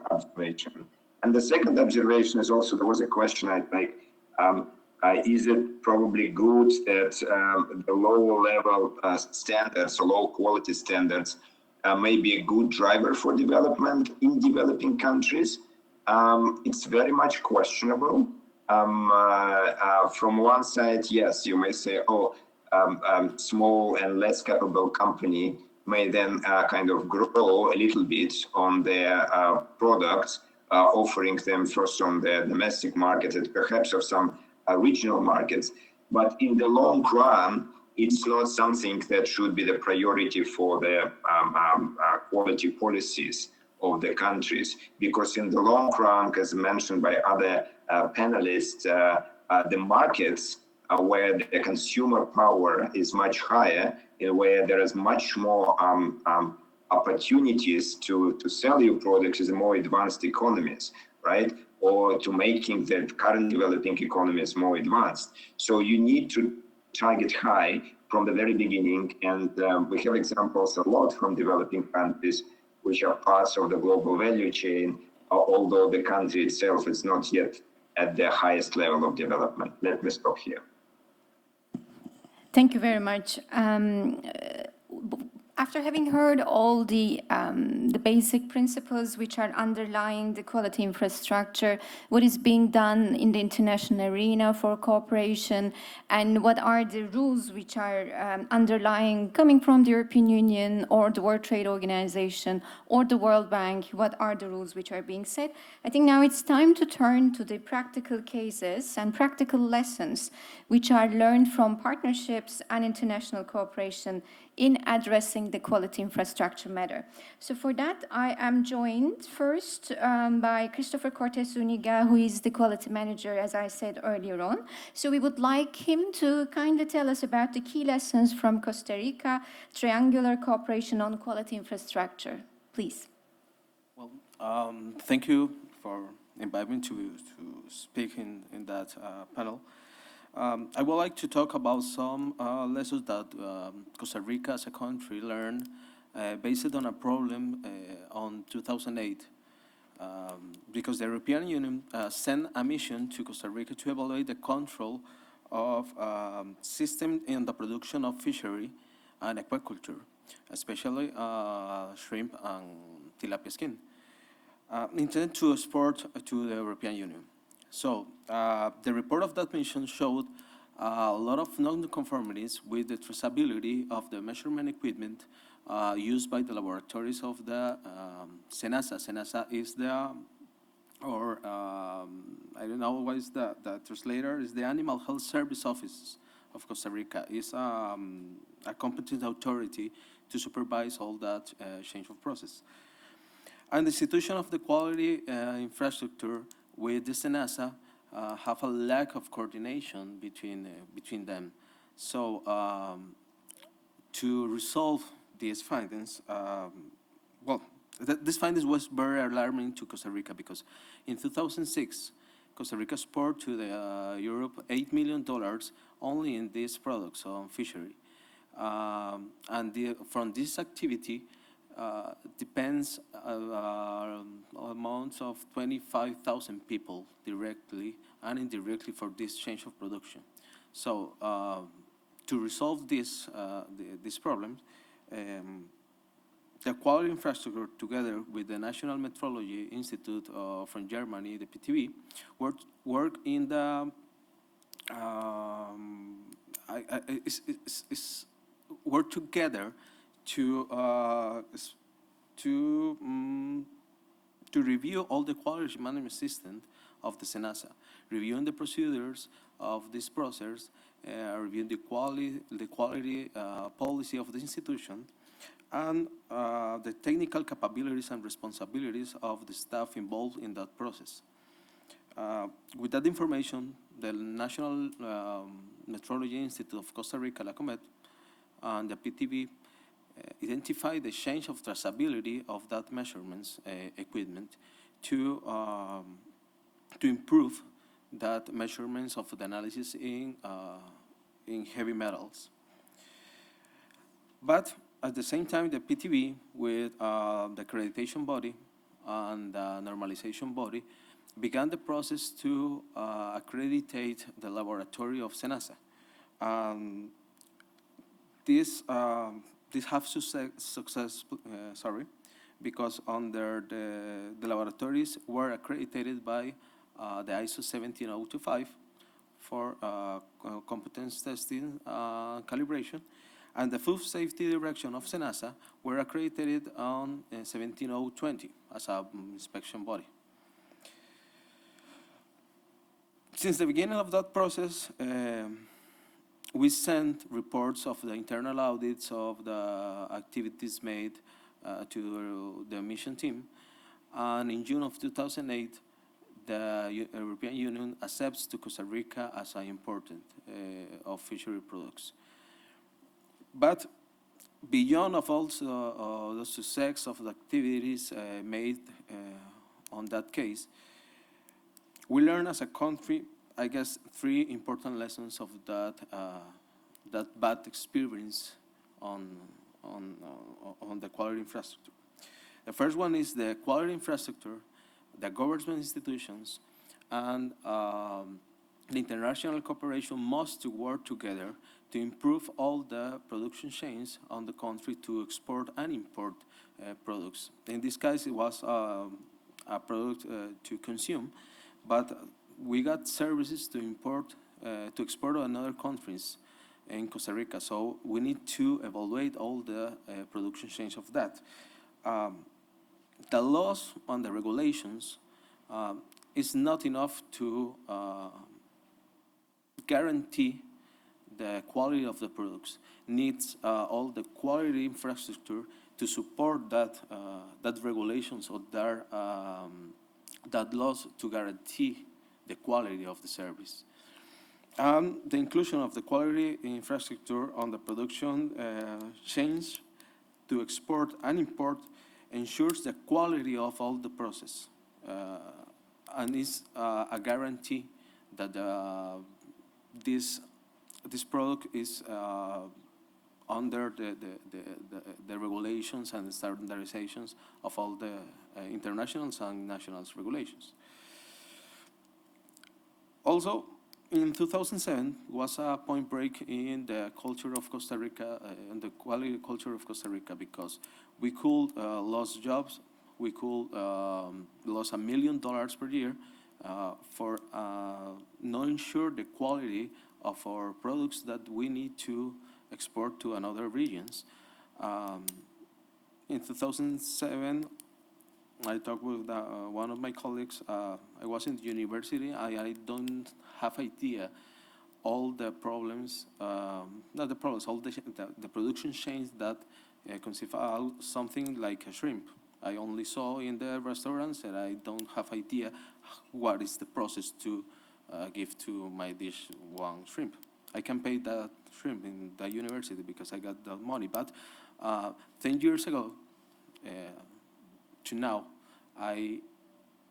observation. And the second observation is also, there was a question I'd make, is it probably good that the lower level standards or low quality standards may be a good driver for development in developing countries? It's very much questionable. From one side, yes, you may say, small and less capable company may then kind of grow a little bit on their products, offering them first on the domestic market and perhaps of some regional markets. But in the long run, it's not something that should be the priority for the quality policies of the countries, because in the long run, as mentioned by other panelists, the markets where the consumer power is much higher, where there is much more opportunities to sell your products in more advanced economies, right? Or to making the current developing economies more advanced. So you need to target high from the very beginning. And we have examples a lot from developing countries which are parts of the global value chain, although the country itself is not yet at the highest level of development. Let me stop here. Thank you very much. After having heard all the basic principles which are underlying the quality infrastructure, what is being done in the international arena for cooperation, and what are the rules which are underlying, coming from the European Union or the World Trade Organization or the World Bank, what are the rules which are being set? I think now it's time to turn to the practical cases and practical lessons which are learned from partnerships and international cooperation in addressing the quality infrastructure matter. So for that, I am joined first by Christopher Cortés Zúñiga, who is the quality manager, as I said earlier on. So we would like him to kind of tell us about the key lessons from Costa Rica, triangular cooperation on quality infrastructure. Please. Well, thank you for inviting me to speak in that panel. I would like to talk about some lessons that Costa Rica as a country learned based on a problem on 2008, because the European Union sent a mission to Costa Rica to evaluate the control of system in the production of fishery and aquaculture, especially shrimp and tilapia skin, intended to export to the European Union. So the report of that mission showed a lot of non-conformities with the traceability of the measurement equipment used by the laboratories of the SENASA. SENASA is the, or I don't know what is the translator, is the Animal Health Service Office of Costa Rica. It's a competent authority to supervise all that change of process. And the institution of the quality infrastructure with the SENASA have a lack of coordination between them. So to resolve these findings, these findings was very alarming to Costa Rica, because in 2006, Costa Rica export to the Europe $8 million only in these products on fishery. From this activity depends amounts of 25,000 people directly and indirectly for this change of production. So to resolve this problem, the quality infrastructure, together with the National Metrology Institute from Germany, the PTV, work in the work together to review all the quality management system of the SENASA, reviewing the procedures of this process, reviewing the quality policy of the institution, and the technical capabilities and responsibilities of the staff involved in that process. With that information, the National Metrology Institute of Costa Rica, LACOMET, and the PTV identify the change of traceability of that measurements equipment to improve that measurements of the analysis in heavy metals. But at the same time, the PTV, with the accreditation body and the normalization body, began the process to accreditate the laboratory of SENASA. This have success, because under the laboratories were accredited by the ISO 17025 for competence testing calibration, and the food safety direction of SENASA were accredited on 17020 as an inspection body. Since the beginning of that process, we sent reports of the internal audits of the activities made to the mission team. And in June of 2008, the European Union accepts to Costa Rica as an important of fishery products. But beyond of also the success of the activities made on that case, we learned as a country, I guess, three important lessons of that that bad experience on the quality infrastructure. The first one is the quality infrastructure, the government institutions, and the international cooperation must work together to improve all the production chains on the country to export and import products. In this case, it was a product to consume, but we got services to import, to export to other countries in Costa Rica. So we need to evaluate all the production chains of that. The laws and the regulations is not enough to guarantee the quality of the products. Needs all the quality infrastructure to support that that regulations or that laws to guarantee the quality of the service. The inclusion of the quality infrastructure on the production chains to export and import ensures the quality of all the process and is a guarantee that this product is under the regulations and the standardizations of all the international and national regulations. Also, in 2007 was a point break in the culture of Costa Rica, in the quality culture of Costa Rica, because we could lose jobs, we could lose $1 million per year for not ensure the quality of our products that we need to export to another regions. In 2007, I talked with one of my colleagues. I was in the university. I don't have idea all the problems, not the problems, all the production chains that conceive out something like a shrimp. I only saw in the restaurants, and I don't have idea what is the process to give to my dish one shrimp. I can pay that shrimp in the university because I got that money. But 10 years ago to now, I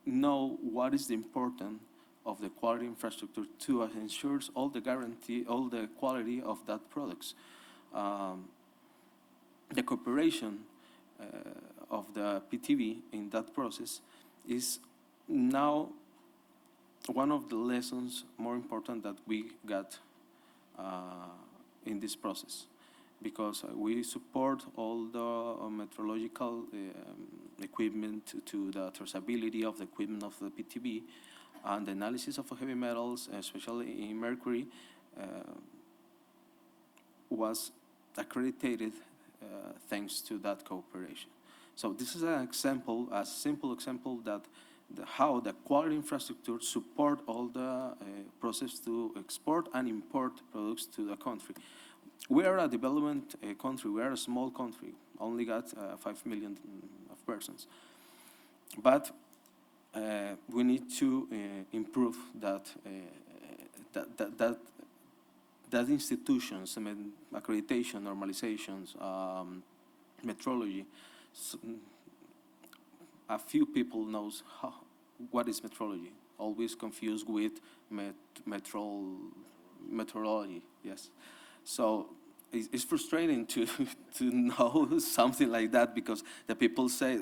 know what is the importance of the quality infrastructure to ensure all the guarantee, all the quality of that products. The cooperation of the PTV in that process is now one of the lessons more important that we got in this process, because we support all the metrological equipment to the traceability of the equipment of the PTV, and the analysis of heavy metals, especially in mercury, was accredited thanks to that cooperation. So this is an example, a simple example that how the quality infrastructure support all the process to export and import products to the country. We are a development country. We are a small country, only got 5 million of persons. But we need to improve that institutions, I mean, accreditation, normalizations, metrology. A few people knows what is metrology. Always confused with metrology. Yes. So it's frustrating to know something like that, because the people say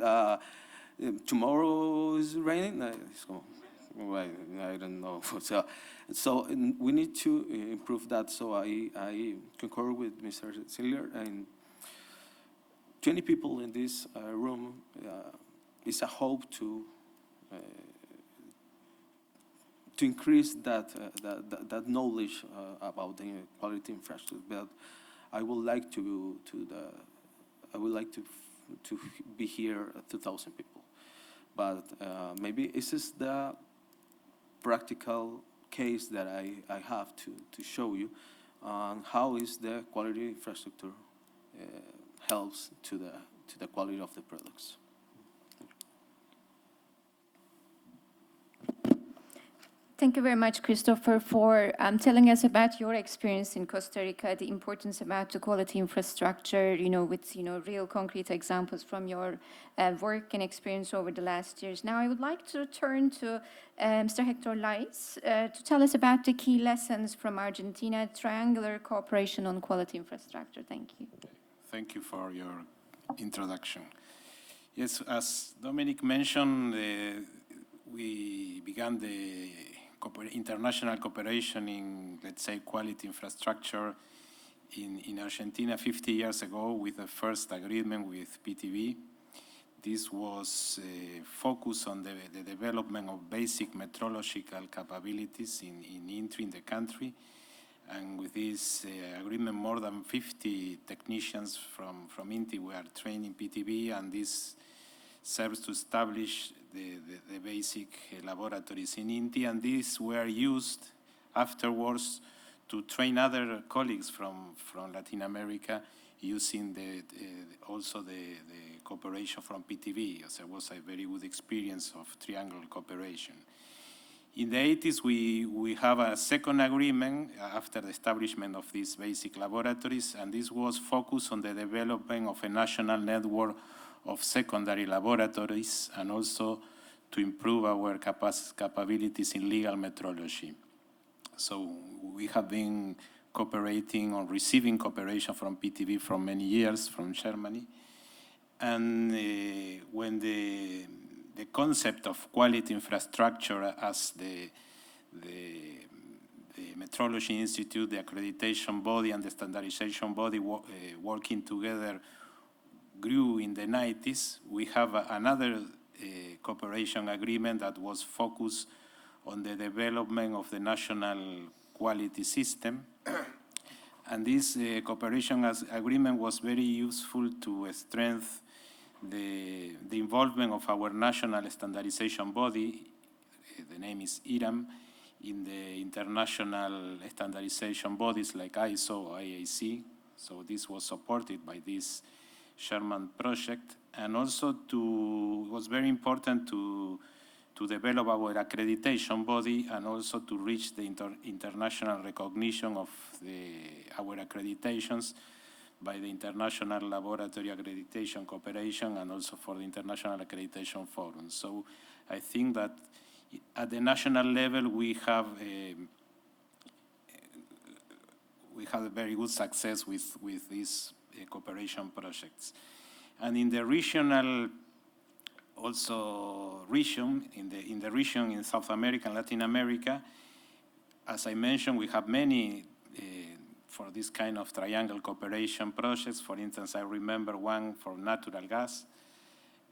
tomorrow is raining. I don't know. So we need to improve that. So I concur with Mr. Ziller, and 20 people in this room is a hope to increase that knowledge about the quality infrastructure. But I would like to be here 2,000 people. But maybe this is the practical case that I have to show you on how is the quality infrastructure helps to the quality of the products. Thank you very much, Christopher, for telling us about your experience in Costa Rica, the importance about the quality infrastructure, with, real concrete examples from your work and experience over the last years. Now, I would like to turn to Mr. Héctor Laiz to tell us about the key lessons from Argentina, triangular cooperation on quality infrastructure. Thank you. Thank you for your introduction. Yes, as Dominik mentioned, we began the international cooperation in, let's say, quality infrastructure in Argentina 50 years ago with the first agreement with PTV. This was focused on the development of basic metrological capabilities in INTRI in the country. And with this agreement, more than 50 technicians from INTI were trained in PTV, and this serves to establish the basic laboratories in INTI, and these were used afterwards to train other colleagues from Latin America using also the cooperation from PTV. So it was a very good experience of triangle cooperation. In the 80s, we have a second agreement after the establishment of these basic laboratories, and this was focused on the development of a national network of secondary laboratories, and also to improve our capabilities in legal metrology. So we have been cooperating or receiving cooperation from PTV for many years from Germany. And when the concept of quality infrastructure as the Metrology Institute, the accreditation body, and the standardization body working together grew in the 90s, we have another cooperation agreement that was focused on the development of the national quality system. And this cooperation agreement was very useful to strengthen the involvement of our national standardization body, the name is IRAM, in the international standardization bodies like ISO or IAC. So this was supported by this Sherman project, and also it was very important to develop our accreditation body, and also to reach the international recognition of our accreditations by the International Laboratory Accreditation Cooperation, and also for the International Accreditation Forum. So I think that At the national level, we have a very good success with these cooperation projects. And in the regional region, in the region in South America and Latin America, as I mentioned, we have many for this kind of triangle cooperation projects. For instance, I remember one for natural gas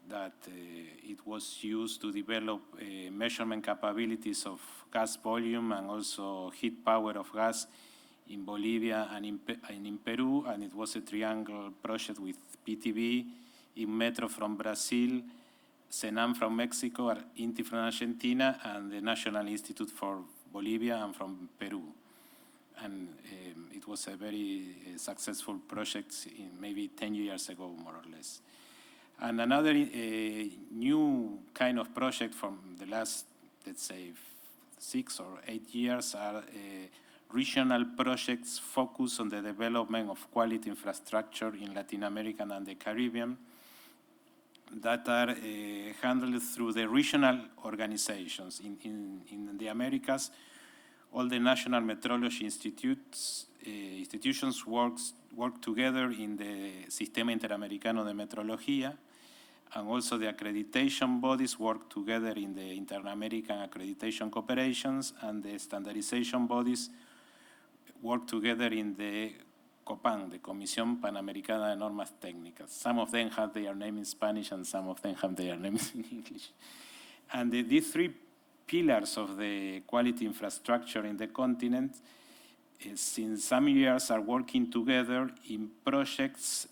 that it was used to develop measurement capabilities of gas volume and also heat power of gas in Bolivia and in Peru, and it was a triangle project with PTV, Inmetro from Brazil, Senam from Mexico, INTI from Argentina, and the National Institute for Bolivia and from Peru. And it was a very successful project maybe 10 years ago, more or less. And another new kind of project from the last, let's say, 6 or 8 years are regional projects focused on the development of quality infrastructure in Latin America and the Caribbean that are handled through the regional organizations. In the Americas, all the national metrology institutions work together in the Sistema Interamericano de Metrología, and also the accreditation bodies work together in the Inter-American Accreditation Cooperations, and the standardization bodies work together in the COPAN, the Comisión Panamericana de Normas Técnicas. Some of them have their name in Spanish and some of them have their names in English. And these three pillars of the quality infrastructure in the continent, since some years are working together in projects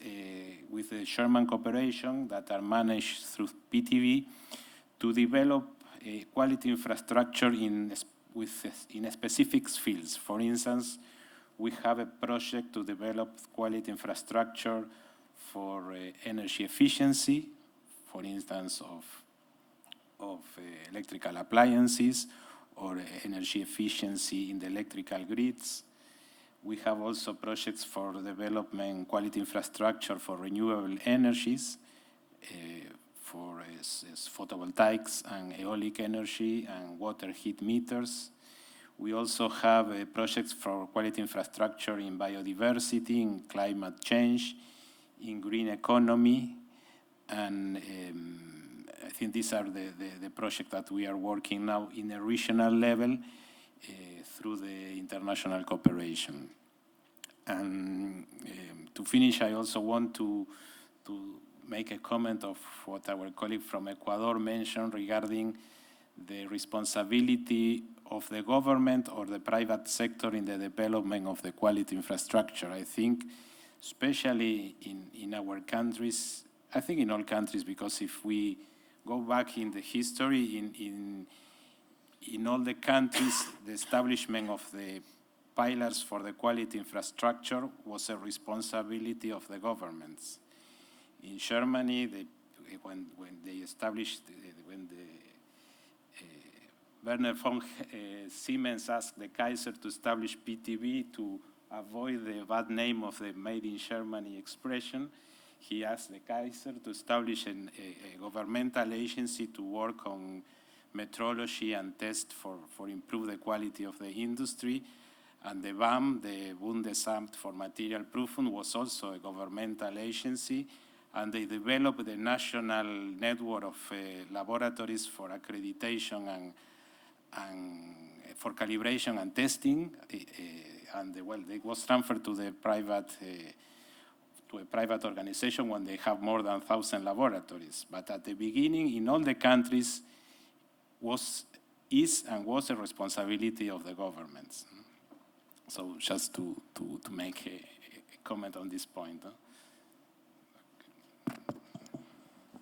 with the Sherman Cooperation that are managed through PTV to develop a quality infrastructure in specific fields. For instance, we have a project to develop quality infrastructure for energy efficiency, for instance, of electrical appliances or energy efficiency in the electrical grids. We have also projects for development quality infrastructure for renewable energies, for photovoltaics and aeolic energy and water heat meters. We also have projects for quality infrastructure in biodiversity, in climate change, in green economy, and I think these are the projects that we are working now in a regional level through the international cooperation. And to finish, I also want to make a comment of what our colleague from Ecuador mentioned regarding the responsibility of the government or the private sector in the development of the quality infrastructure. I think, especially in our countries, I think in all countries, because if we go back in the history, in all the countries, the establishment of the pillars for the quality infrastructure was a responsibility of the governments. In Germany, when they established, when Werner von Siemens asked the Kaiser to establish PTV to avoid the bad name of the Made in Germany expression, he asked the Kaiser to establish a governmental agency to work on metrology and test for improve the quality of the industry. And the BAM, the Bundesamt for Material Prüfung, was also a governmental agency, and they developed the national network of laboratories for accreditation and for calibration and testing, and it was transferred to the to a private organization when they have more than 1,000 laboratories. But at the beginning, in all the countries, is and was a responsibility of the governments. So just to make a comment on this point.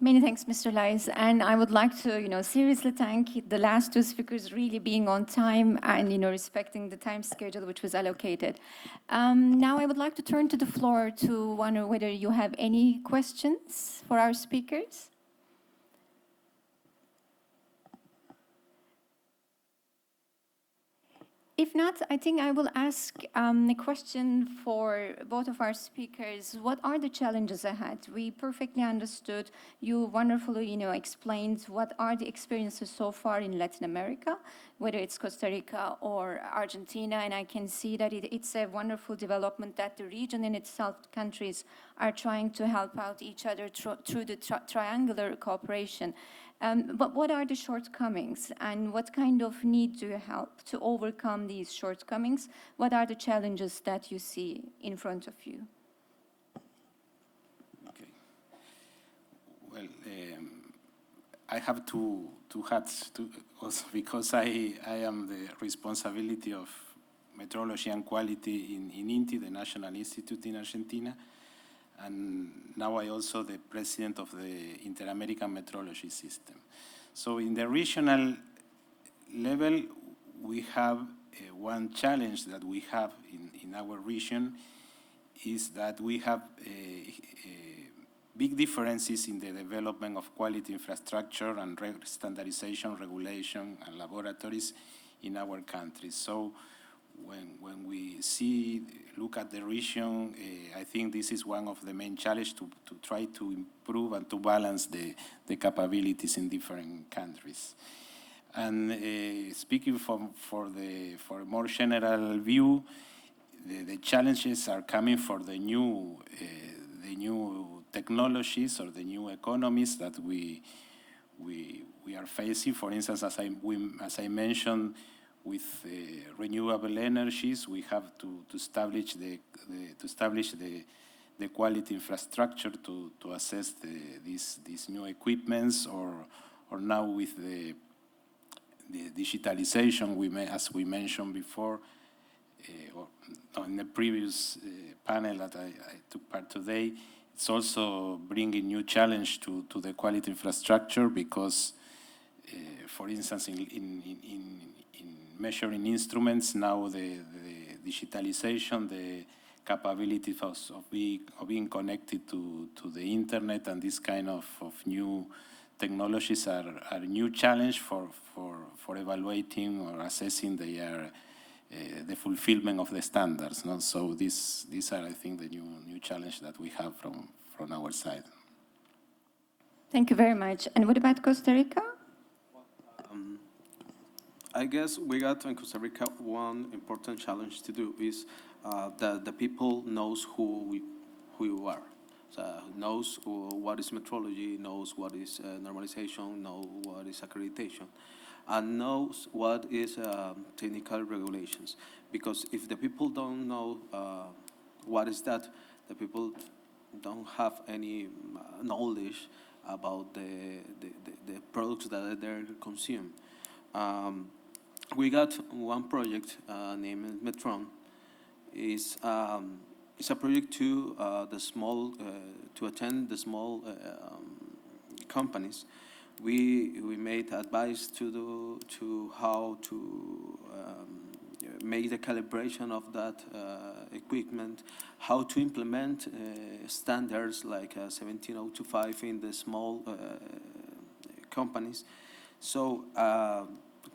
Many thanks, Mr. Laiz. And I would like to, seriously thank the last two speakers really being on time and, respecting the time schedule which was allocated. Now I would like to turn to the floor to wonder whether you have any questions for our speakers. If not, I think I will ask a question for both of our speakers. What are the challenges ahead? We perfectly understood. You wonderfully, explained what are the experiences so far in Latin America, whether it's Costa Rica or Argentina, and I can see that it's a wonderful development that the region in itself, countries, are trying to help out each other through the triangular cooperation. But what are the shortcomings, and what kind of need do you help to overcome these shortcomings? What are the challenges that you see in front of you? Okay. Well, I have two hats also because I am the responsibility of metrology and quality in INTI, the National Institute in Argentina, and now I also the president of the Inter-American Metrology System. So in the regional level, we have one challenge that we have in our region is that we have big differences in the development of quality infrastructure and standardization, regulation, and laboratories in our countries. So when we look at the region, I think this is one of the main challenges to try to improve and to balance the capabilities in different countries. And speaking for a more general view, the challenges are coming for the new technologies or the new economies that we are facing. For instance, as I mentioned, with renewable energies, we have to establish the quality infrastructure to assess these new equipments, or now with the digitalization, as we mentioned before, or in the previous panel that I took part today, it's also bringing new challenge to the quality infrastructure because, for instance, in measuring instruments, now the digitalization, the capability of being connected to the internet and this kind of new technologies are a new challenge for evaluating or assessing the fulfillment of the standards. No? So these are, I think, the new challenge that we have from our side. Thank you very much. And what about Costa Rica? I guess we got in Costa Rica one important challenge to do is that the people knows who you are. So knows what is metrology, knows what is normalization, knows what is accreditation, and knows what is technical regulations. Because if the people don't know what is that, the people don't have any knowledge about the products that they consume. We got one project named Metron. It's a project to attend the small companies. We made advice to how to make the calibration of that equipment, how to implement standards like 17025 in the small companies. So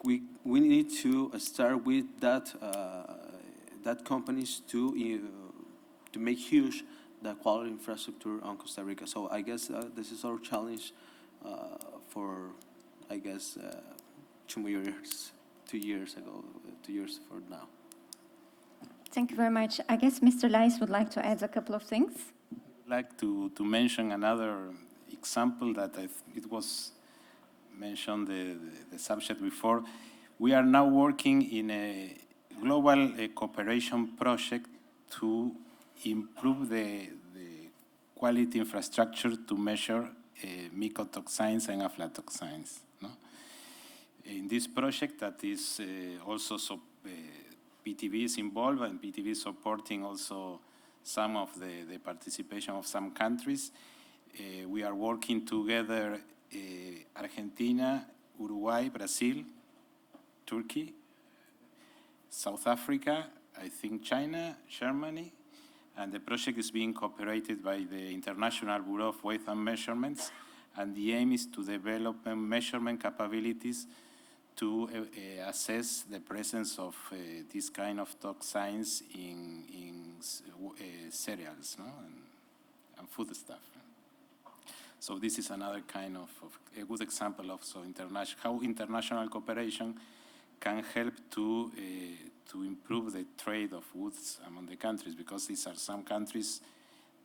we need to start with that companies to make huge the quality infrastructure on Costa Rica. So I guess this is our challenge for, I guess, 2 years for now. Thank you very much. I guess Mr. Laiz would like to add a couple of things. I'd like to mention another example that it was mentioned the subject before. We are now working in a global cooperation project to improve the quality infrastructure to measure mycotoxins and aflatoxins. No? In this project that is also PTV is involved, and PTV is supporting also some of the participation of some countries. We are working together Argentina, Uruguay, Brazil, Turkey, South Africa, I think China, Germany, and the project is being cooperated by the International Bureau of Weight and Measurements, and the aim is to develop measurement capabilities to assess the presence of this kind of toxins in cereals, no? and food stuff. So this is another kind of a good example of how international cooperation can help to improve the trade of goods among the countries, because these are some countries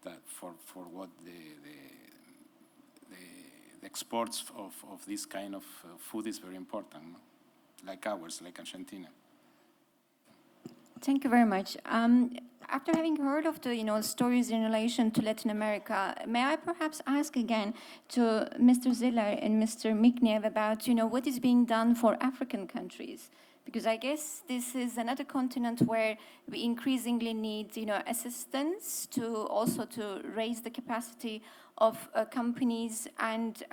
that for what the exports of this kind of food is very important, no? Like ours, like Argentina. Thank you very much. After having heard of the stories in relation to Latin America, may I perhaps ask again to Mr. Ziller and Mr. Mikhnev about what is being done for African countries? Because I guess this is another continent where we increasingly need assistance to raise the capacity of companies and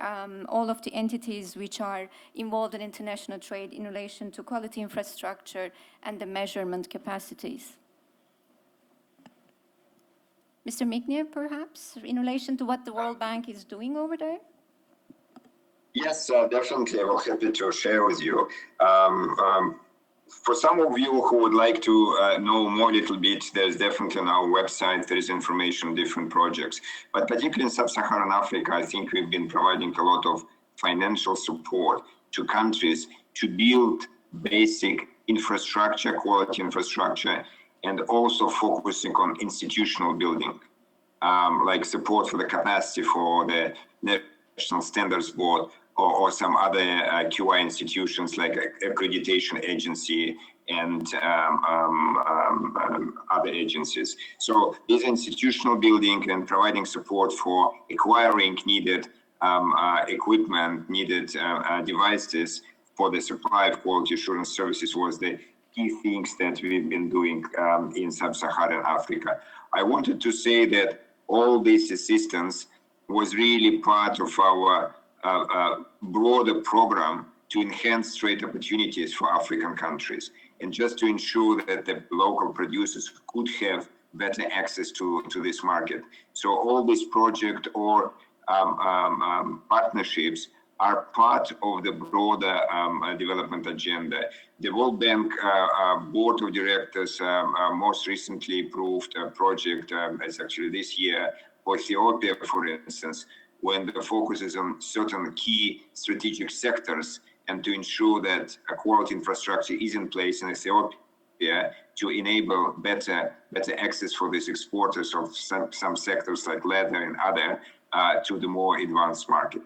all of the entities which are involved in international trade in relation to quality infrastructure and the measurement capacities. Mr. Mikhnev, perhaps, in relation to what the World Bank is doing over there? Yes, definitely. I'm happy to share with you. For some of you who would like to know more a little bit, there's definitely on our website, there is information on different projects. But particularly in Sub-Saharan Africa, I think we've been providing a lot of financial support to countries to build basic infrastructure, quality infrastructure, and also focusing on institutional building, like support for the capacity for the National Standards Board, or some other QI institutions like accreditation agency and other agencies. So this institutional building and providing support for acquiring needed equipment, needed devices for the supply of quality assurance services was the key things that we've been doing in Sub-Saharan Africa. I wanted to say that all this assistance was really part of our broader program to enhance trade opportunities for African countries, and just to ensure that the local producers could have better access to this market. So all this project or partnerships are part of the broader development agenda. The World Bank Board of Directors most recently approved a project, it's actually this year, for Ethiopia, for instance, when the focus is on certain key strategic sectors, and to ensure that a quality infrastructure is in place in Ethiopia to enable better access for these exporters of some sectors like leather and other to the more advanced market.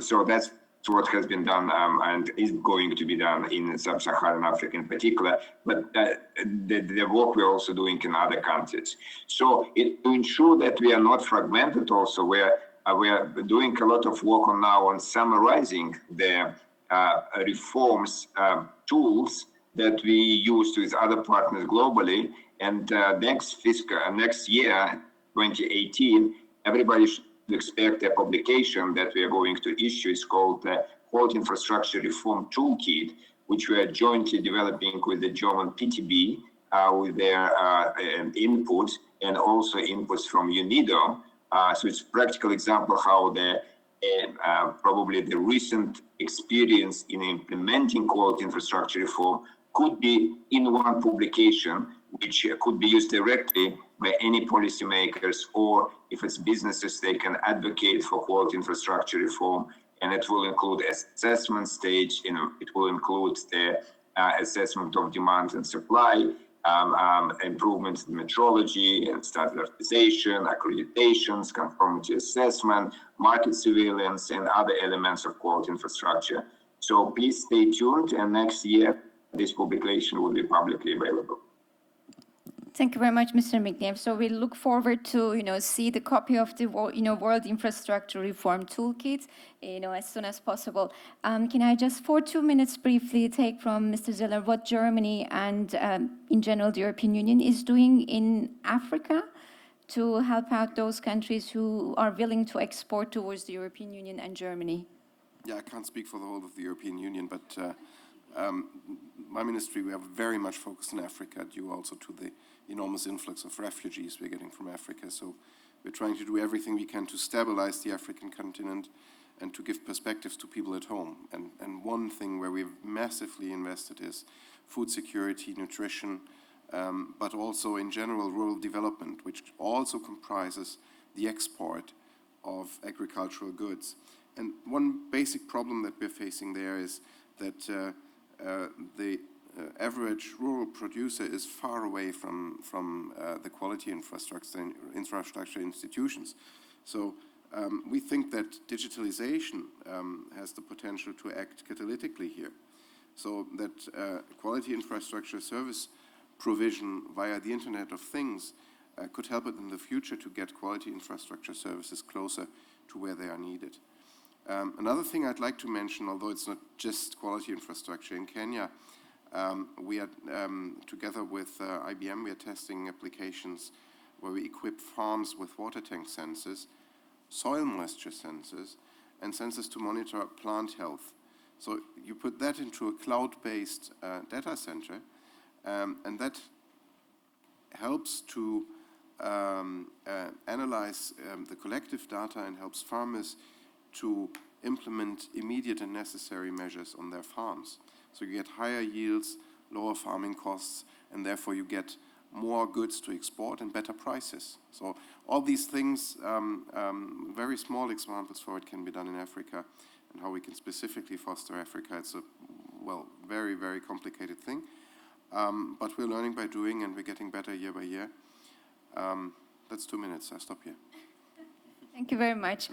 So that's what has been done and is going to be done in Sub-Saharan Africa in particular, but the work we're also doing in other countries. So to ensure that we are not fragmented also, we are doing a lot of work now on summarizing the reforms tools that we use with other partners globally. And next year, 2018, everybody should expect a publication that we are going to issue. It's called the Quality Infrastructure Reform Toolkit, which we are jointly developing with the German PTB, with their input and also inputs from UNIDO. So it's a practical example how probably the recent experience in implementing quality infrastructure reform could be in one publication, which could be used directly by any policymakers, or if it's businesses, they can advocate for quality infrastructure reform. And it will include assessment stage, it will include the assessment of demand and supply, improvements in metrology and standardization, accreditations, conformity assessment, market surveillance, and other elements of quality infrastructure. So please stay tuned, and next year this publication will be publicly available. Thank you very much, Mr. Mikhnev. So we look forward to, see the copy of the, World Infrastructure Reform Toolkit, as soon as possible. Can I just, for 2 minutes, briefly take from Mr. Ziller what Germany and, in general, the European Union is doing in Africa to help out those countries who are willing to export towards the European Union and Germany? Yeah, I can't speak for the whole of the European Union, but my ministry, we are very much focused on Africa due also to the enormous influx of refugees we're getting from Africa. So we're trying to do everything we can to stabilize the African continent, and to give perspectives to people at home. And one thing where we've massively invested is food security, nutrition, but also in general rural development, which also comprises the export of agricultural goods. And one basic problem that we're facing there is that the average rural producer is far away from the quality infrastructure institutions. So we think that digitalization has the potential to act catalytically here, so that quality infrastructure service provision via the Internet of Things could help it in the future to get quality infrastructure services closer to where they are needed. Another thing I'd like to mention, although it's not just quality infrastructure, in Kenya, we are, together with IBM, we are testing applications where we equip farms with water tank sensors, soil moisture sensors, and sensors to monitor plant health. So you put that into a cloud-based data center, and that helps to analyze the collective data and helps farmers to implement immediate and necessary measures on their farms. So you get higher yields, lower farming costs, and therefore you get more goods to export and better prices. So all these things, very small examples for it can be done in Africa, and how we can specifically foster Africa. It's a, well, very, very complicated thing. But we're learning by doing, and we're getting better year by year. That's 2 minutes. I'll stop here. Thank you very much.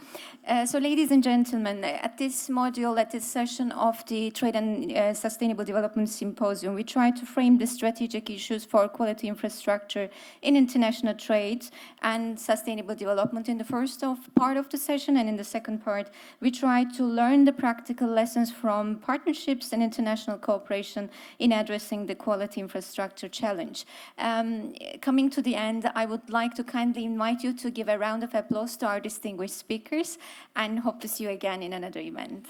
So ladies and gentlemen, at this module, at this session of the Trade and Sustainable Development Symposium, we try to frame the strategic issues for quality infrastructure in international trade and sustainable development in the first part of the session, and in the second part, we try to learn the practical lessons from partnerships and international cooperation in addressing the quality infrastructure challenge. Coming to the end, I would like to kindly invite you to give a round of applause to our distinguished speakers, and hope to see you again in another event.